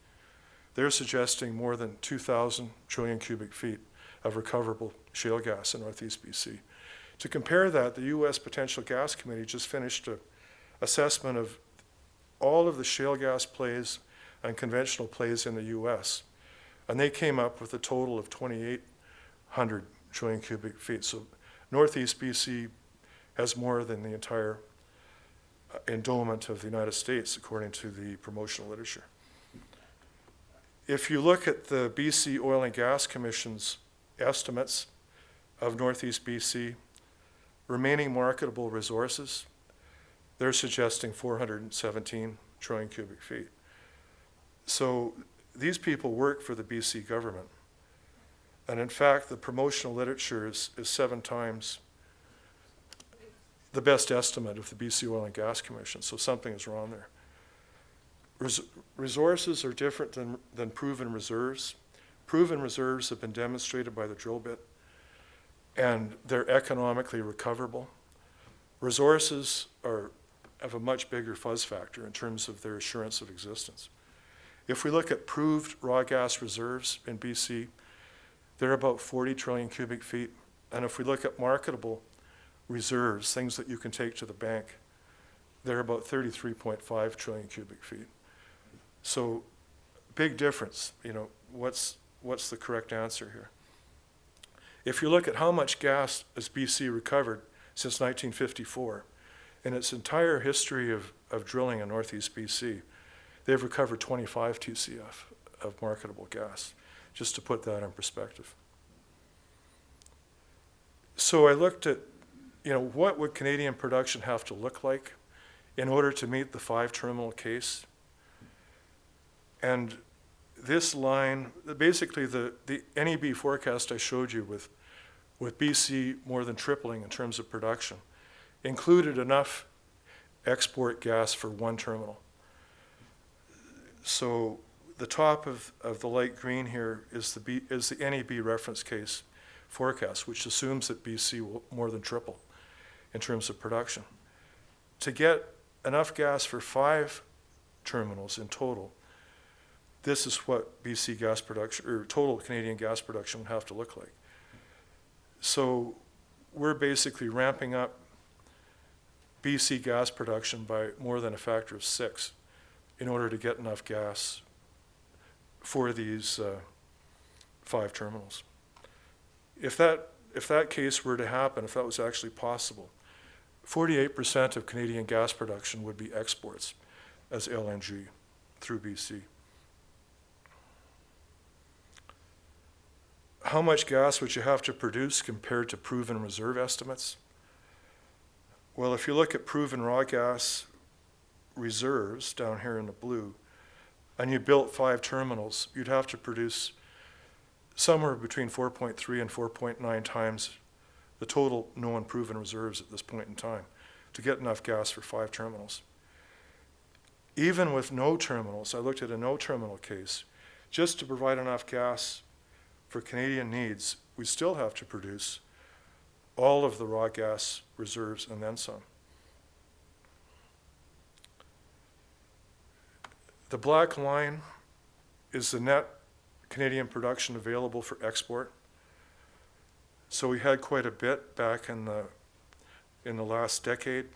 They're suggesting more than 2,000 trillion cubic feet of recoverable shale gas in Northeast BC. To compare that, the U.S. Potential Gas Committee just finished an assessment of all of the shale gas plays and conventional plays in the U.S., and they came up with a total of 2,800 trillion cubic feet. So Northeast BC has more than the entire endowment of the United States, according to the promotional literature. If you look at the BC Oil and Gas Commission's estimates of Northeast BC, remaining marketable resources, they're suggesting 417 trillion cubic feet. So these people work for the BC government. And in fact, the promotional literature is 7 times the best estimate of the BC Oil and Gas Commission. So something is wrong there. Resources are different than proven reserves. Proven reserves have been demonstrated by the drill bit, and they're economically recoverable. Resources have a much bigger fuzz factor in terms of their assurance of existence. If we look at proved raw gas reserves in BC, they're about 40 trillion cubic feet. And if we look at marketable reserves, things that you can take to the bank, they're about 33.5 trillion cubic feet. So big difference. What's the correct answer here? If you look at how much gas has BC recovered since 1954, in its entire history of drilling in Northeast BC, they've recovered 25 TCF of marketable gas, just to put that in perspective. So I looked at, what would Canadian production have to look like in order to meet the 5 terminal case? And this line, basically the NEB forecast I showed you with BC more than tripling in terms of production, included enough export gas for 1 terminal. So the top of the light green here is the NEB reference case forecast, which assumes that BC will more than triple in terms of production. To get enough gas for 5 terminals in total, this is what BC gas production, or total Canadian gas production, would have to look like. So we're basically ramping up BC gas production by more than a factor of 6 in order to get enough gas for these 5 terminals. If that case were to happen, if that was actually possible, 48% of Canadian gas production would be exports as LNG through BC. How much gas would you have to produce compared to proven reserve estimates? Well, if you look at proven raw gas reserves down here in the blue, and you built 5 terminals, you'd have to produce somewhere between 4.3 and 4.9 times the total known proven reserves at this point in time, to get enough gas for 5 terminals. Even with no terminals, I looked at a no terminal case, just to provide enough gas for Canadian needs, we still have to produce all of the raw gas reserves and then some. The black line is the net Canadian production available for export. So we had quite a bit back in the last decade.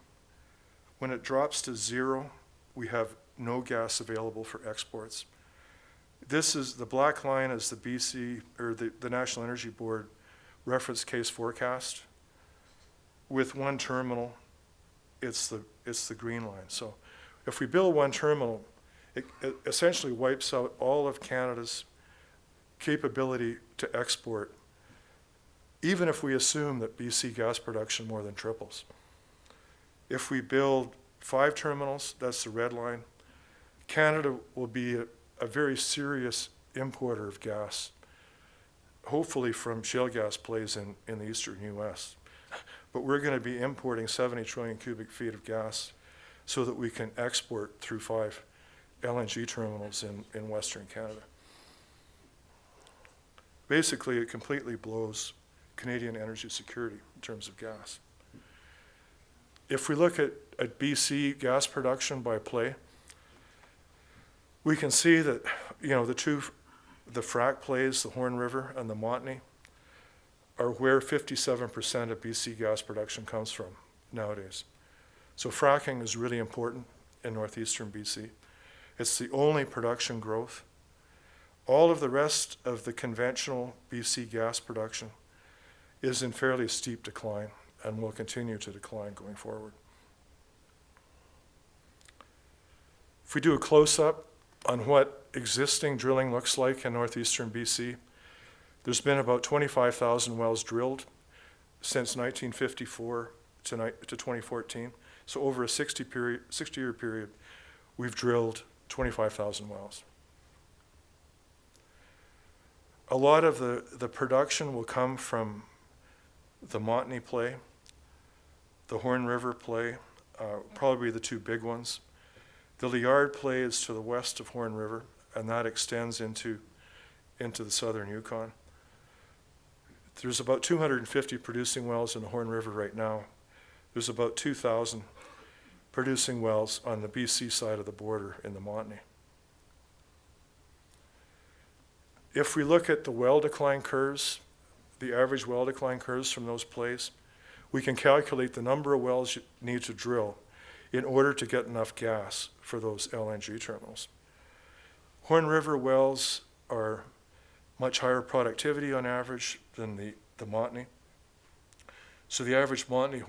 When it drops to 0, we have no gas available for exports. This is, the black line is the BC, or the National Energy Board reference case forecast. With one terminal, it's the green line. So if we build one terminal, it essentially wipes out all of Canada's capability to export, even if we assume that BC gas production more than triples. If we build 5 terminals, that's the red line, Canada will be a very serious importer of gas, hopefully from shale gas plays in the eastern US. But we're going to be importing 70 trillion cubic feet of gas so that we can export through 5 LNG terminals in Western Canada. Basically, it completely blows Canadian energy security in terms of gas. If we look at BC gas production by play, we can see that, the frack plays, the Horn River and the Montney, are where 57% of BC gas production comes from nowadays. So fracking is really important in northeastern BC. It's the only production growth. All of the rest of the conventional BC gas production is in fairly steep decline and will continue to decline going forward. If we do a close-up on what existing drilling looks like in northeastern BC, there's been about 25,000 wells drilled since 1954 to 2014. So over a 60-year period, we've drilled 25,000 wells. A lot of the production will come from the Montney play, the Horn River play, probably the 2 big ones. The Liard play is to the west of Horn River, and that extends into the southern Yukon. There's about 250 producing wells in the Horn River right now. There's about 2,000 producing wells on the BC side of the border in the Montney. If we look at the well decline curves, the average well decline curves from those plays, we can calculate the number of wells you need to drill in order to get enough gas for those LNG terminals. Horn River wells are much higher productivity on average than the Montney. So the average Montney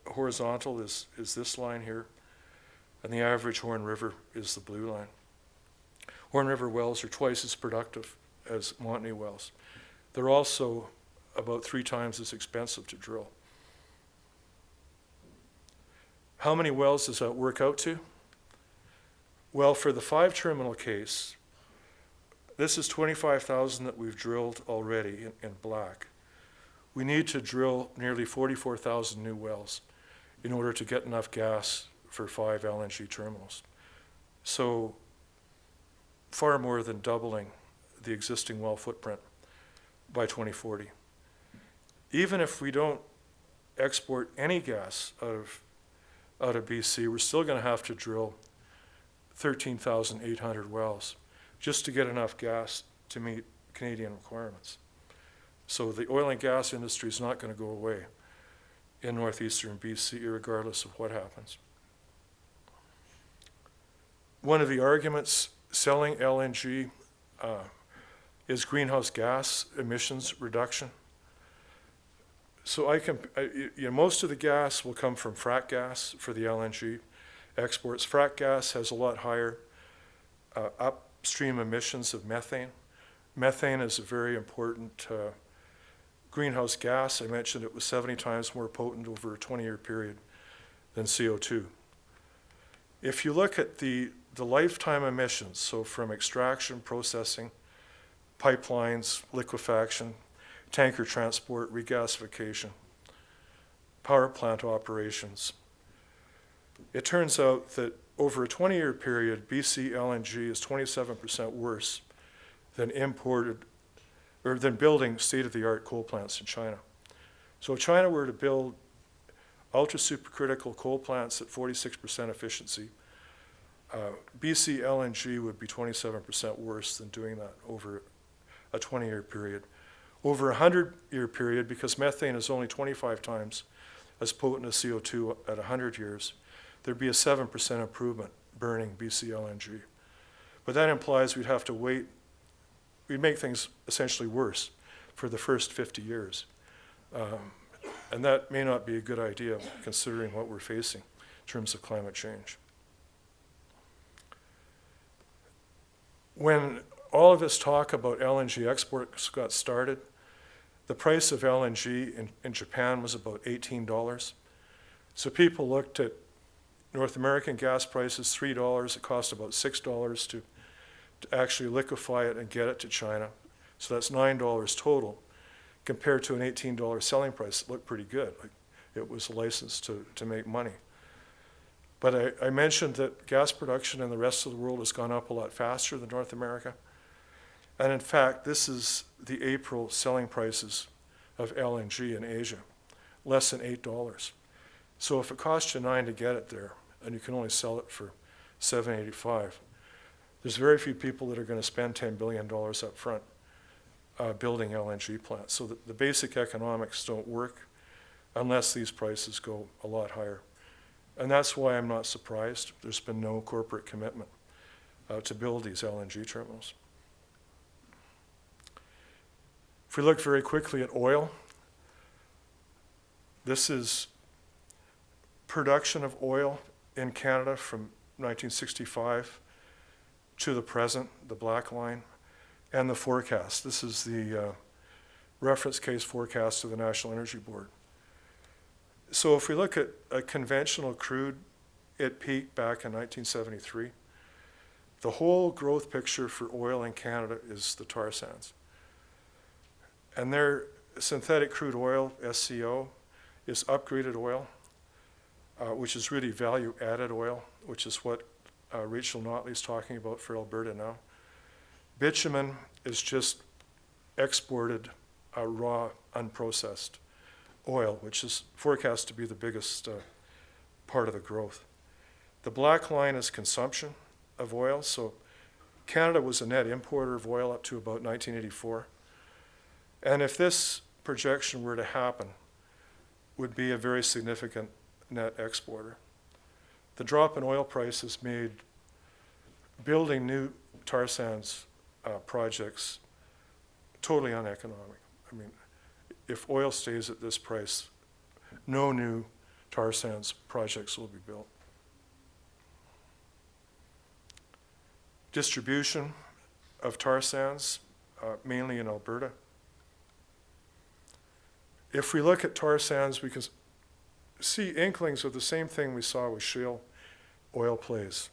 horizontal is this line here, and the average Horn River is the blue line. Horn River wells are twice as productive as Montney wells. They're also about 3 times as expensive to drill. How many wells does that work out to? Well, for the 5 terminal case, this is 25,000 that we've drilled already in black. We need to drill nearly 44,000 new wells in order to get enough gas for 5 LNG terminals. So far more than doubling the existing well footprint by 2040. Even if we don't export any gas out of BC, we're still going to have to drill 13,800 wells just to get enough gas to meet Canadian requirements. So the oil and gas industry is not going to go away in northeastern BC, regardless of what happens. One of the arguments selling LNG is greenhouse gas emissions reduction. So most of the gas will come from frack gas for the LNG exports. Frack gas has a lot higher upstream emissions of methane. Methane is a very important greenhouse gas. I mentioned it was 70 times more potent over a 20-year period than CO2. If you look at the lifetime emissions, so from extraction, processing, pipelines, liquefaction, tanker transport, regasification, power plant operations. It turns out that over a 20-year period, BC LNG is 27% worse than than building state-of-the-art coal plants in China. So if China were to build ultra-supercritical coal plants at 46% efficiency, BC LNG would be 27% worse than doing that over a 20-year period. Over a 100-year period, because methane is only 25 times as potent as CO2 at 100 years, there'd be a 7% improvement burning BC LNG. But that implies we'd have to wait. We'd make things essentially worse for the first 50 years. And that may not be a good idea considering what we're facing in terms of climate change. When all of this talk about LNG exports got started, the price of LNG in Japan was about $18. So people looked at North American gas prices, $3. It cost about $6 to actually liquefy it and get it to China. So that's $9 total, compared to an $18 selling price. It looked pretty good. Like it was a license to make money. But I mentioned that gas production in the rest of the world has gone up a lot faster than North America. And in fact, this is the April selling prices of LNG in Asia, less than $8. So if it costs you $9 to get it there, and you can only sell it for $7.85, there's very few people that are going to spend $10 billion up front building LNG plants. So the basic economics don't work unless these prices go a lot higher. And that's why I'm not surprised there's been no corporate commitment to build these LNG terminals. If we look very quickly at oil, this is production of oil in Canada from 1965 to the present, the black line, and the forecast. This is the reference case forecast of the National Energy Board. So if we look at a conventional crude, it peaked back in 1973. The whole growth picture for oil in Canada is the tar sands. And their synthetic crude oil, SCO, is upgraded oil, which is really value-added oil, which is what Rachel Notley is talking about for Alberta now. Bitumen is just exported raw, unprocessed oil, which is forecast to be the biggest part of the growth. The black line is consumption of oil. So Canada was a net importer of oil up to about 1984. And if this projection were to happen, would be a very significant net exporter. The drop in oil prices made building new tar sands projects totally uneconomic. I mean, if oil stays at this price, no new tar sands projects will be built. Distribution of tar sands, mainly in Alberta. If we look at tar sands, we can see inklings of the same thing we saw with shale oil plays.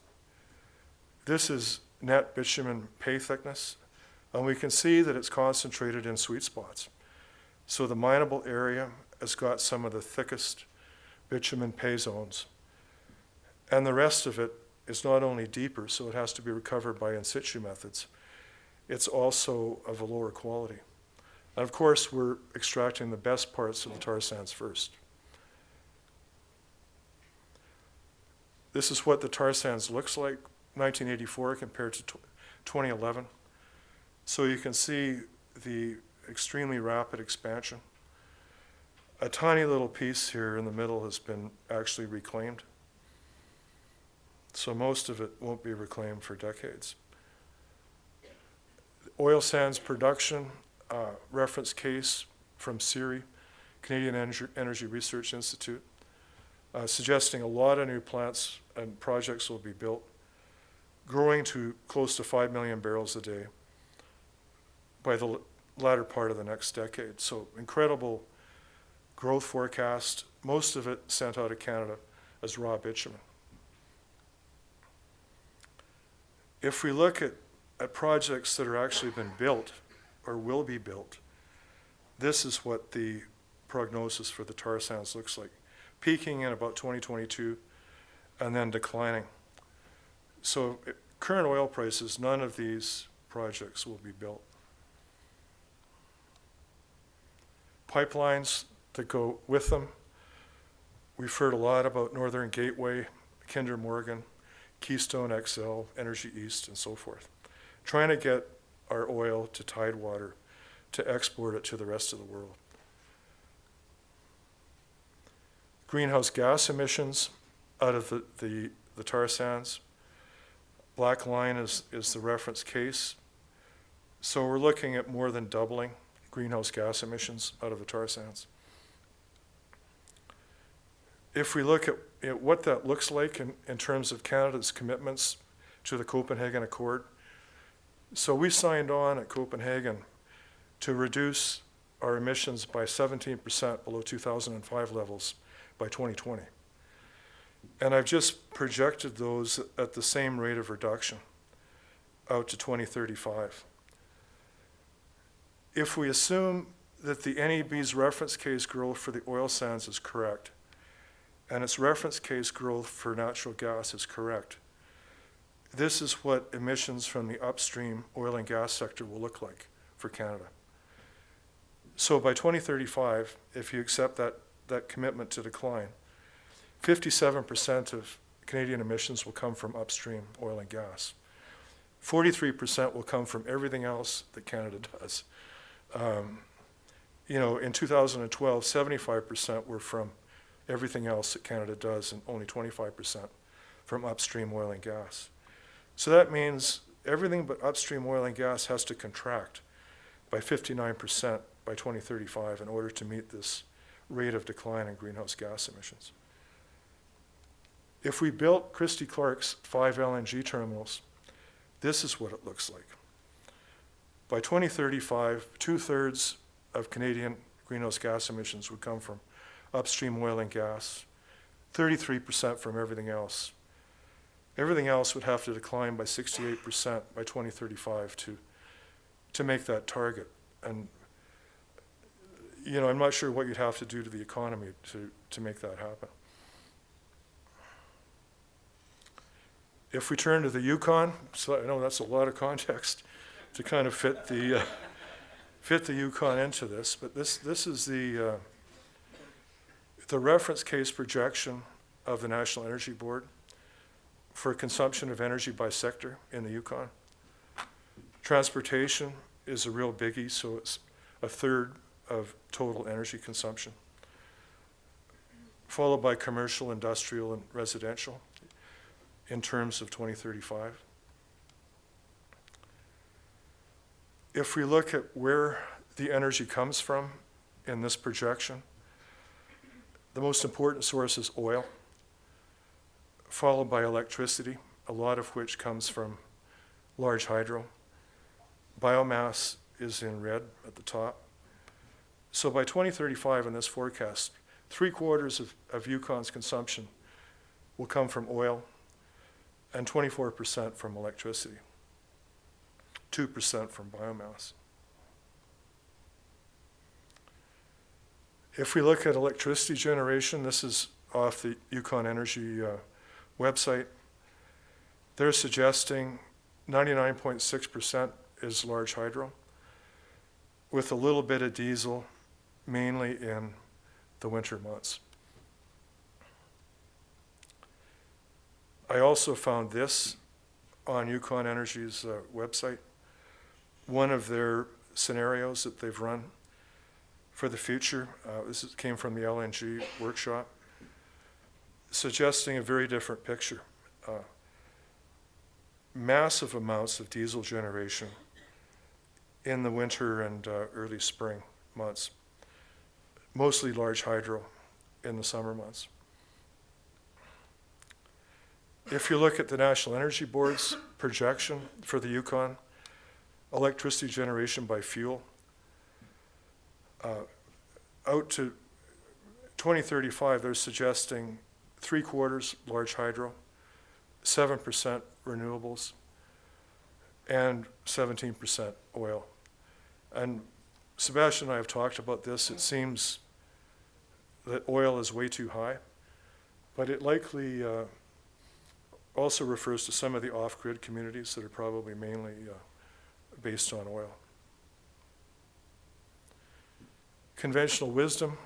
This is net bitumen pay thickness, and we can see that it's concentrated in sweet spots. So the mineable area has got some of the thickest bitumen pay zones. And the rest of it is not only deeper, so it has to be recovered by in situ methods, it's also of a lower quality. And of course, we're extracting the best parts of the tar sands first. This is what the tar sands looks like, 1984 compared to 2011. So you can see the extremely rapid expansion. A tiny little piece here in the middle has been actually reclaimed. So most of it won't be reclaimed for decades. Oil sands production, reference case from CERI, Canadian Energy Research Institute, suggesting a lot of new plants and projects will be built, growing to close to 5 million barrels a day by the latter part of the next decade. So incredible growth forecast, most of it sent out of Canada as raw bitumen. If we look at projects that are actually been built or will be built, this is what the prognosis for the tar sands looks like. peaking in about 2022, and then declining. So at current oil prices, none of these projects will be built. Pipelines that go with them. We've heard a lot about Northern Gateway, Kinder Morgan, Keystone XL, Energy East, and so forth. Trying to get our oil to Tidewater to export it to the rest of the world. Greenhouse gas emissions out of the tar sands. Black line is the reference case. So we're looking at more than doubling greenhouse gas emissions out of the tar sands. If we look at what that looks like in terms of Canada's commitments to the Copenhagen Accord, so we signed on at Copenhagen to reduce our emissions by 17% below 2005 levels by 2020. And I've just projected those at the same rate of reduction out to 2035. If we assume that the NEB's reference case growth for the oil sands is correct, and its reference case growth for natural gas is correct, this is what emissions from the upstream oil and gas sector will look like for Canada. So by 2035, if you accept that commitment to decline, 57% of Canadian emissions will come from upstream oil and gas. 43% will come from everything else that Canada does. In 2012, 75% were from everything else that Canada does, and only 25% from upstream oil and gas. So that means everything but upstream oil and gas has to contract by 59% by 2035 in order to meet this rate of decline in greenhouse gas emissions. If we built Christy Clark's 5 LNG terminals, this is what it looks like. By 2035, 2/3 of Canadian greenhouse gas emissions would come from upstream oil and gas, 33% from everything else. Everything else would have to decline by 68% by 2035 to make that target. And I'm not sure what you'd have to do to the economy to make that happen. If we turn to the Yukon, so I know that's a lot of context to kind of fit the Yukon into this, but this is the reference case projection of the National Energy Board for consumption of energy by sector in the Yukon. Transportation is a real biggie, so it's 1/3 of total energy consumption, followed by commercial, industrial, and residential in terms of 2035. If we look at where the energy comes from in this projection, the most important source is oil, followed by electricity, a lot of which comes from large hydro. Biomass is in red at the top. So by 2035 in this forecast, 3/4 of Yukon's consumption will come from oil and 24% from electricity, 2% from biomass. If we look at electricity generation, this is off the Yukon Energy website. They're suggesting 99.6% is large hydro, with a little bit of diesel, mainly in the winter months. I also found this on Yukon Energy's website, one of their scenarios that they've run for the future. This came from the LNG workshop, suggesting a very different picture. Massive amounts of diesel generation in the winter and early spring months, mostly large hydro in the summer months. If you look at the National Energy Board's projection for the Yukon, electricity generation by fuel, out to 2035, they're suggesting 3/4 large hydro, 7% renewables, and 17% oil. And Sebastian and I have talked about this. It seems that oil is way too high but it likely also refers to some of the off-grid communities that are probably mainly based on oil. Conventional wisdom,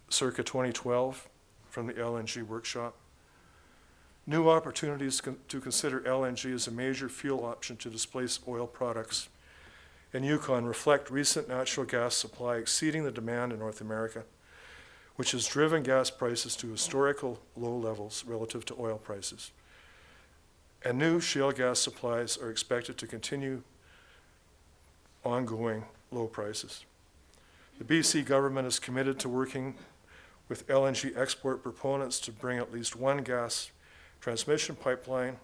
circa 2012, from the LNG workshop. New opportunities to consider LNG as a major fuel option to displace oil products in Yukon reflect recent natural gas supply exceeding the demand in North America, which has driven gas prices to historical low levels relative to oil prices. And new shale gas supplies are expected to continue ongoing low prices. The BC government is committed to working with LNG export proponents to bring at least one gas transmission pipeline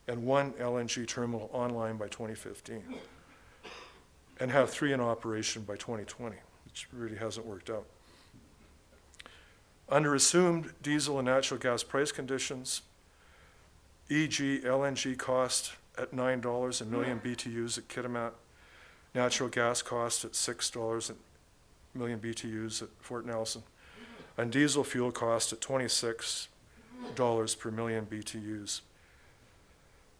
and one LNG terminal online by 2015, and have 3 in operation by 2020, which really hasn't worked out. Under assumed diesel and natural gas price conditions, e.g. LNG cost at $9 a million BTUs at Kitimat, natural gas cost at $6 a million BTUs at Fort Nelson, and diesel fuel cost at $26 per million BTUs.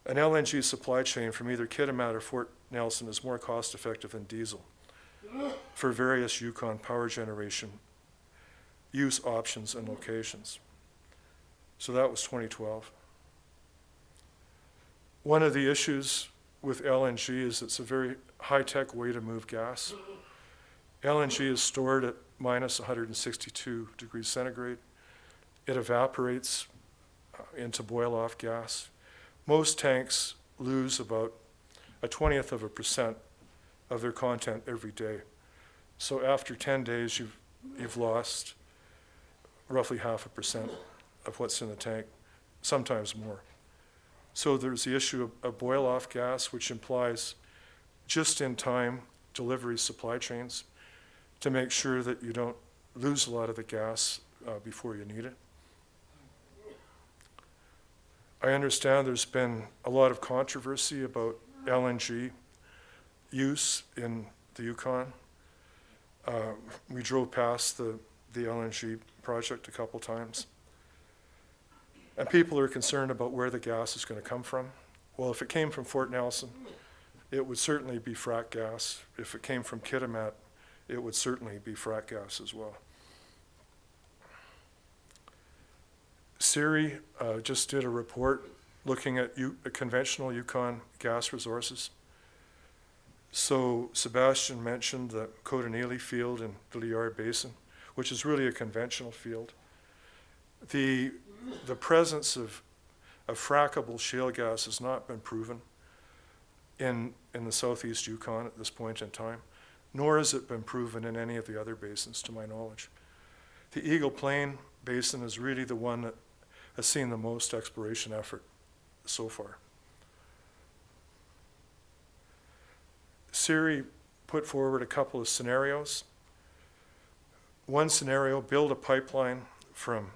An LNG supply chain from either Kitimat or Fort Nelson is more cost effective than diesel for various Yukon power generation use options and locations. So that was 2012. One of the issues with LNG is it's a very high-tech way to move gas. LNG is stored at minus 162 degrees centigrade. It evaporates into boil-off gas. Most tanks lose about 0.1% of their content every day. So after 10 days, you've lost roughly 0.5% of what's in the tank, sometimes more. So there's the issue of boil-off gas, which implies just-in-time delivery supply chains to make sure that you don't lose a lot of the gas before you need it. I understand there's been a lot of controversy about LNG use in the Yukon. We drove past the LNG project a couple times. And people are concerned about where the gas is going to come from. Well, if it came from Fort Nelson, it would certainly be frack gas. If it came from Kitimat, it would certainly be frack gas as well. CIRI just did a report looking at conventional Yukon gas resources. So Sebastian mentioned the Cotoneely field in the Liard Basin, which is really a conventional field. The presence of frackable shale gas has not been proven in the southeast Yukon at this point in time, nor has it been proven in any of the other basins, to my knowledge. The Eagle Plain Basin is really the one that has seen the most exploration effort so far. CIRI put forward a couple of scenarios. One scenario, build a pipeline from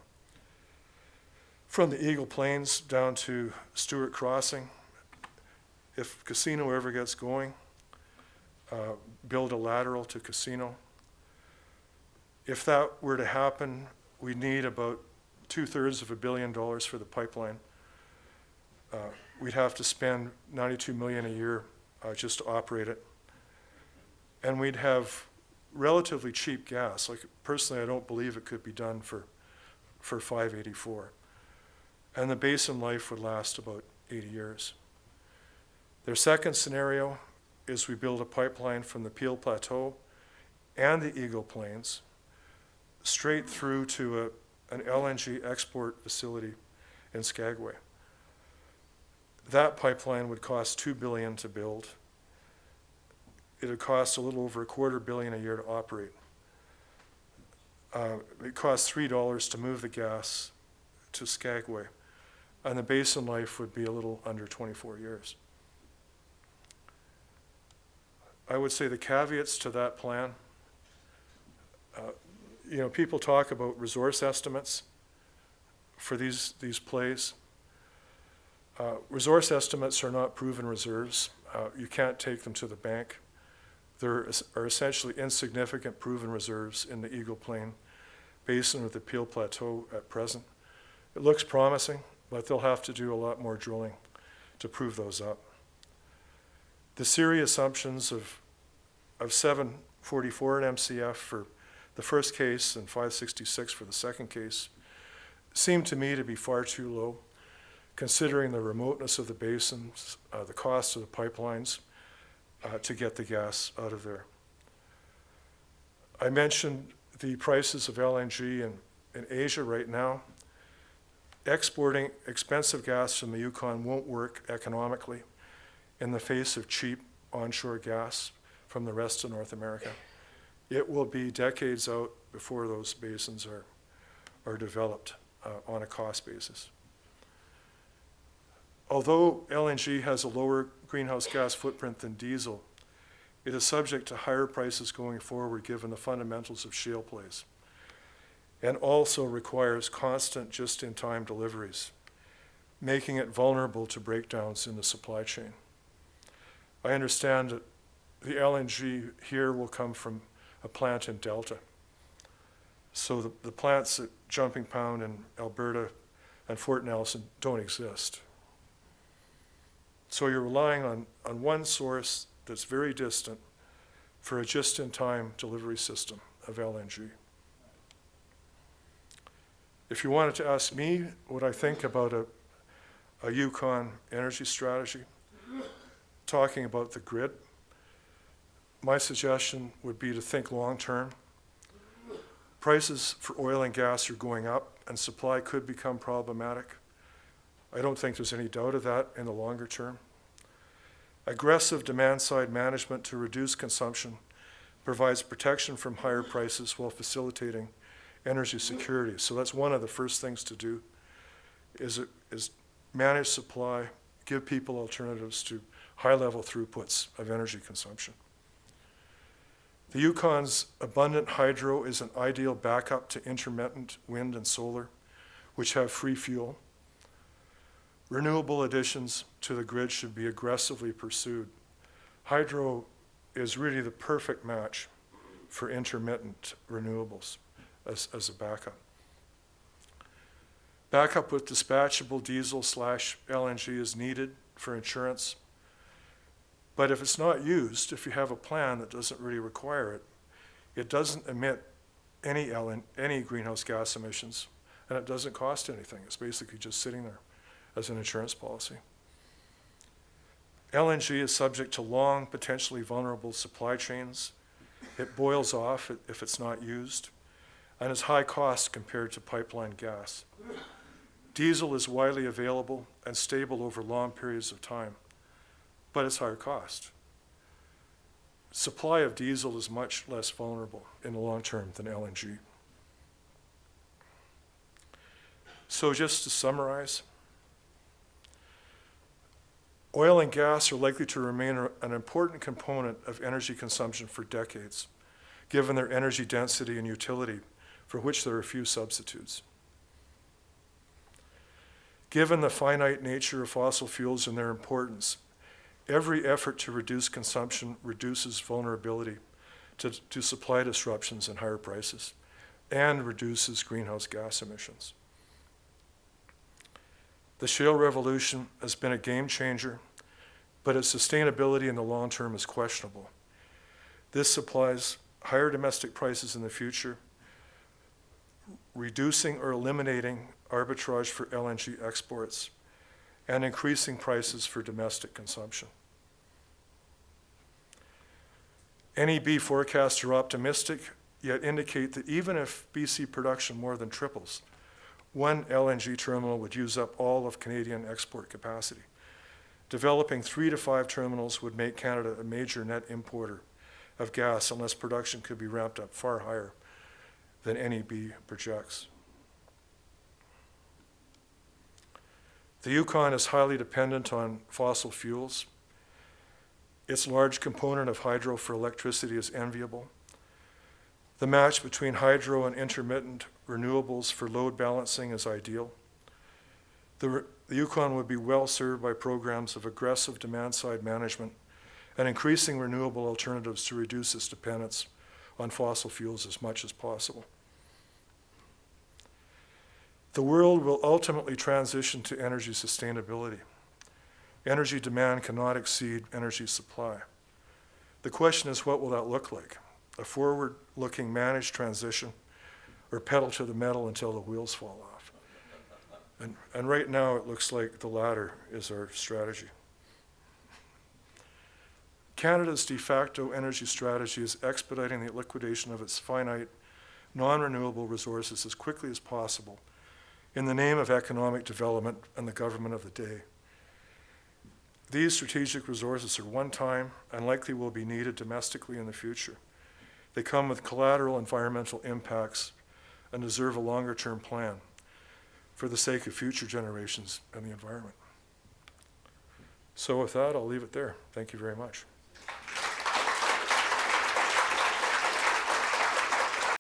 the Eagle Plains down to Stewart Crossing. If Casino ever gets going, build a lateral to Casino. If that were to happen, we need about $2/3 of $1 billion for the pipeline. We'd have to spend $92 million a year just to operate it. And we'd have relatively cheap gas. Like, personally, I don't believe it could be done for $5.84. And the basin life would last about 80 years. Their second scenario is we build a pipeline from the Peel Plateau and the Eagle Plains straight through to an LNG export facility in Skagway. That pipeline would cost $2 billion to build. It would cost a little over $250 million a year to operate. It costs $3 to move the gas to Skagway, and the basin life would be a little under 24 years. I would say the caveats to that plan, people talk about resource estimates for these plays. Resource estimates are not proven reserves. You can't take them to the bank. There are essentially insignificant proven reserves in the Eagle Plain Basin or the Peel Plateau at present. It looks promising, but they'll have to do a lot more drilling to prove those up. The SERI assumptions of 744 at MCF for the first case and 566 for the second case seem to me to be far too low, considering the remoteness of the basins, the cost of the pipelines to get the gas out of there. I mentioned the prices of LNG in Asia right now. Exporting expensive gas from the Yukon won't work economically in the face of cheap onshore gas from the rest of North America. It will be decades out before those basins are developed on a cost basis. Although LNG has a lower greenhouse gas footprint than diesel, it is subject to higher prices going forward given the fundamentals of shale plays, and also requires constant just-in-time deliveries, making it vulnerable to breakdowns in the supply chain. I understand that the LNG here will come from a plant in Delta. So the plants at Jumping Pound in Alberta and Fort Nelson don't exist. So you're relying on one source that's very distant for a just-in-time delivery system of LNG. If you wanted to ask me what I think about a Yukon energy strategy, talking about the grid, my suggestion would be to think long-term. Prices for oil and gas are going up, and supply could become problematic. I don't think there's any doubt of that in the longer term. Aggressive demand-side management to reduce consumption provides protection from higher prices while facilitating energy security. So that's one of the first things to do is manage supply, give people alternatives to high-level throughputs of energy consumption. The Yukon's abundant hydro is an ideal backup to intermittent wind and solar, which have free fuel. Renewable additions to the grid should be aggressively pursued. Hydro is really the perfect match for intermittent renewables as a backup. Backup with dispatchable diesel/LNG is needed for insurance. But if it's not used, if you have a plan that doesn't really require it, it doesn't emit any greenhouse gas emissions, and it doesn't cost anything. It's basically just sitting there as an insurance policy. LNG is subject to long, potentially vulnerable supply chains. It boils off if it's not used, and is high cost compared to pipeline gas. Diesel is widely available and stable over long periods of time, but it's higher cost. Supply of diesel is much less vulnerable in the long term than LNG. So just to summarize, oil and gas are likely to remain an important component of energy consumption for decades, given their energy density and utility, for which there are few substitutes. Given the finite nature of fossil fuels and their importance, every effort to reduce consumption reduces vulnerability to supply disruptions and higher prices, and reduces greenhouse gas emissions. The shale revolution has been a game changer, but its sustainability in the long term is questionable. This supplies higher domestic prices in the future, reducing or eliminating arbitrage for LNG exports, and increasing prices for domestic consumption. NEB forecasts are optimistic, yet indicate that even if BC production more than triples, one LNG terminal would use up all of Canadian export capacity. Developing 3 to 5 terminals would make Canada a major net importer of gas unless production could be ramped up far higher than NEB projects. The Yukon is highly dependent on fossil fuels. Its large component of hydro for electricity is enviable. The match between hydro and intermittent renewables for load balancing is ideal. The Yukon would be well served by programs of aggressive demand-side management and increasing renewable alternatives to reduce its dependence on fossil fuels as much as possible. The world will ultimately transition to energy sustainability. Energy demand cannot exceed energy supply. The question is, what will that look like? A forward-looking managed transition, or pedal to the metal until the wheels fall off? And right now it looks like the latter is our strategy. Canada's de facto energy strategy is expediting the liquidation of its finite, non-renewable resources as quickly as possible in the name of economic development and the government of the day. These strategic resources are one-time and likely will be needed domestically in the future. They come with collateral environmental impacts and deserve a longer-term plan for the sake of future generations and the environment. So with that, I'll leave it there. Thank you very much.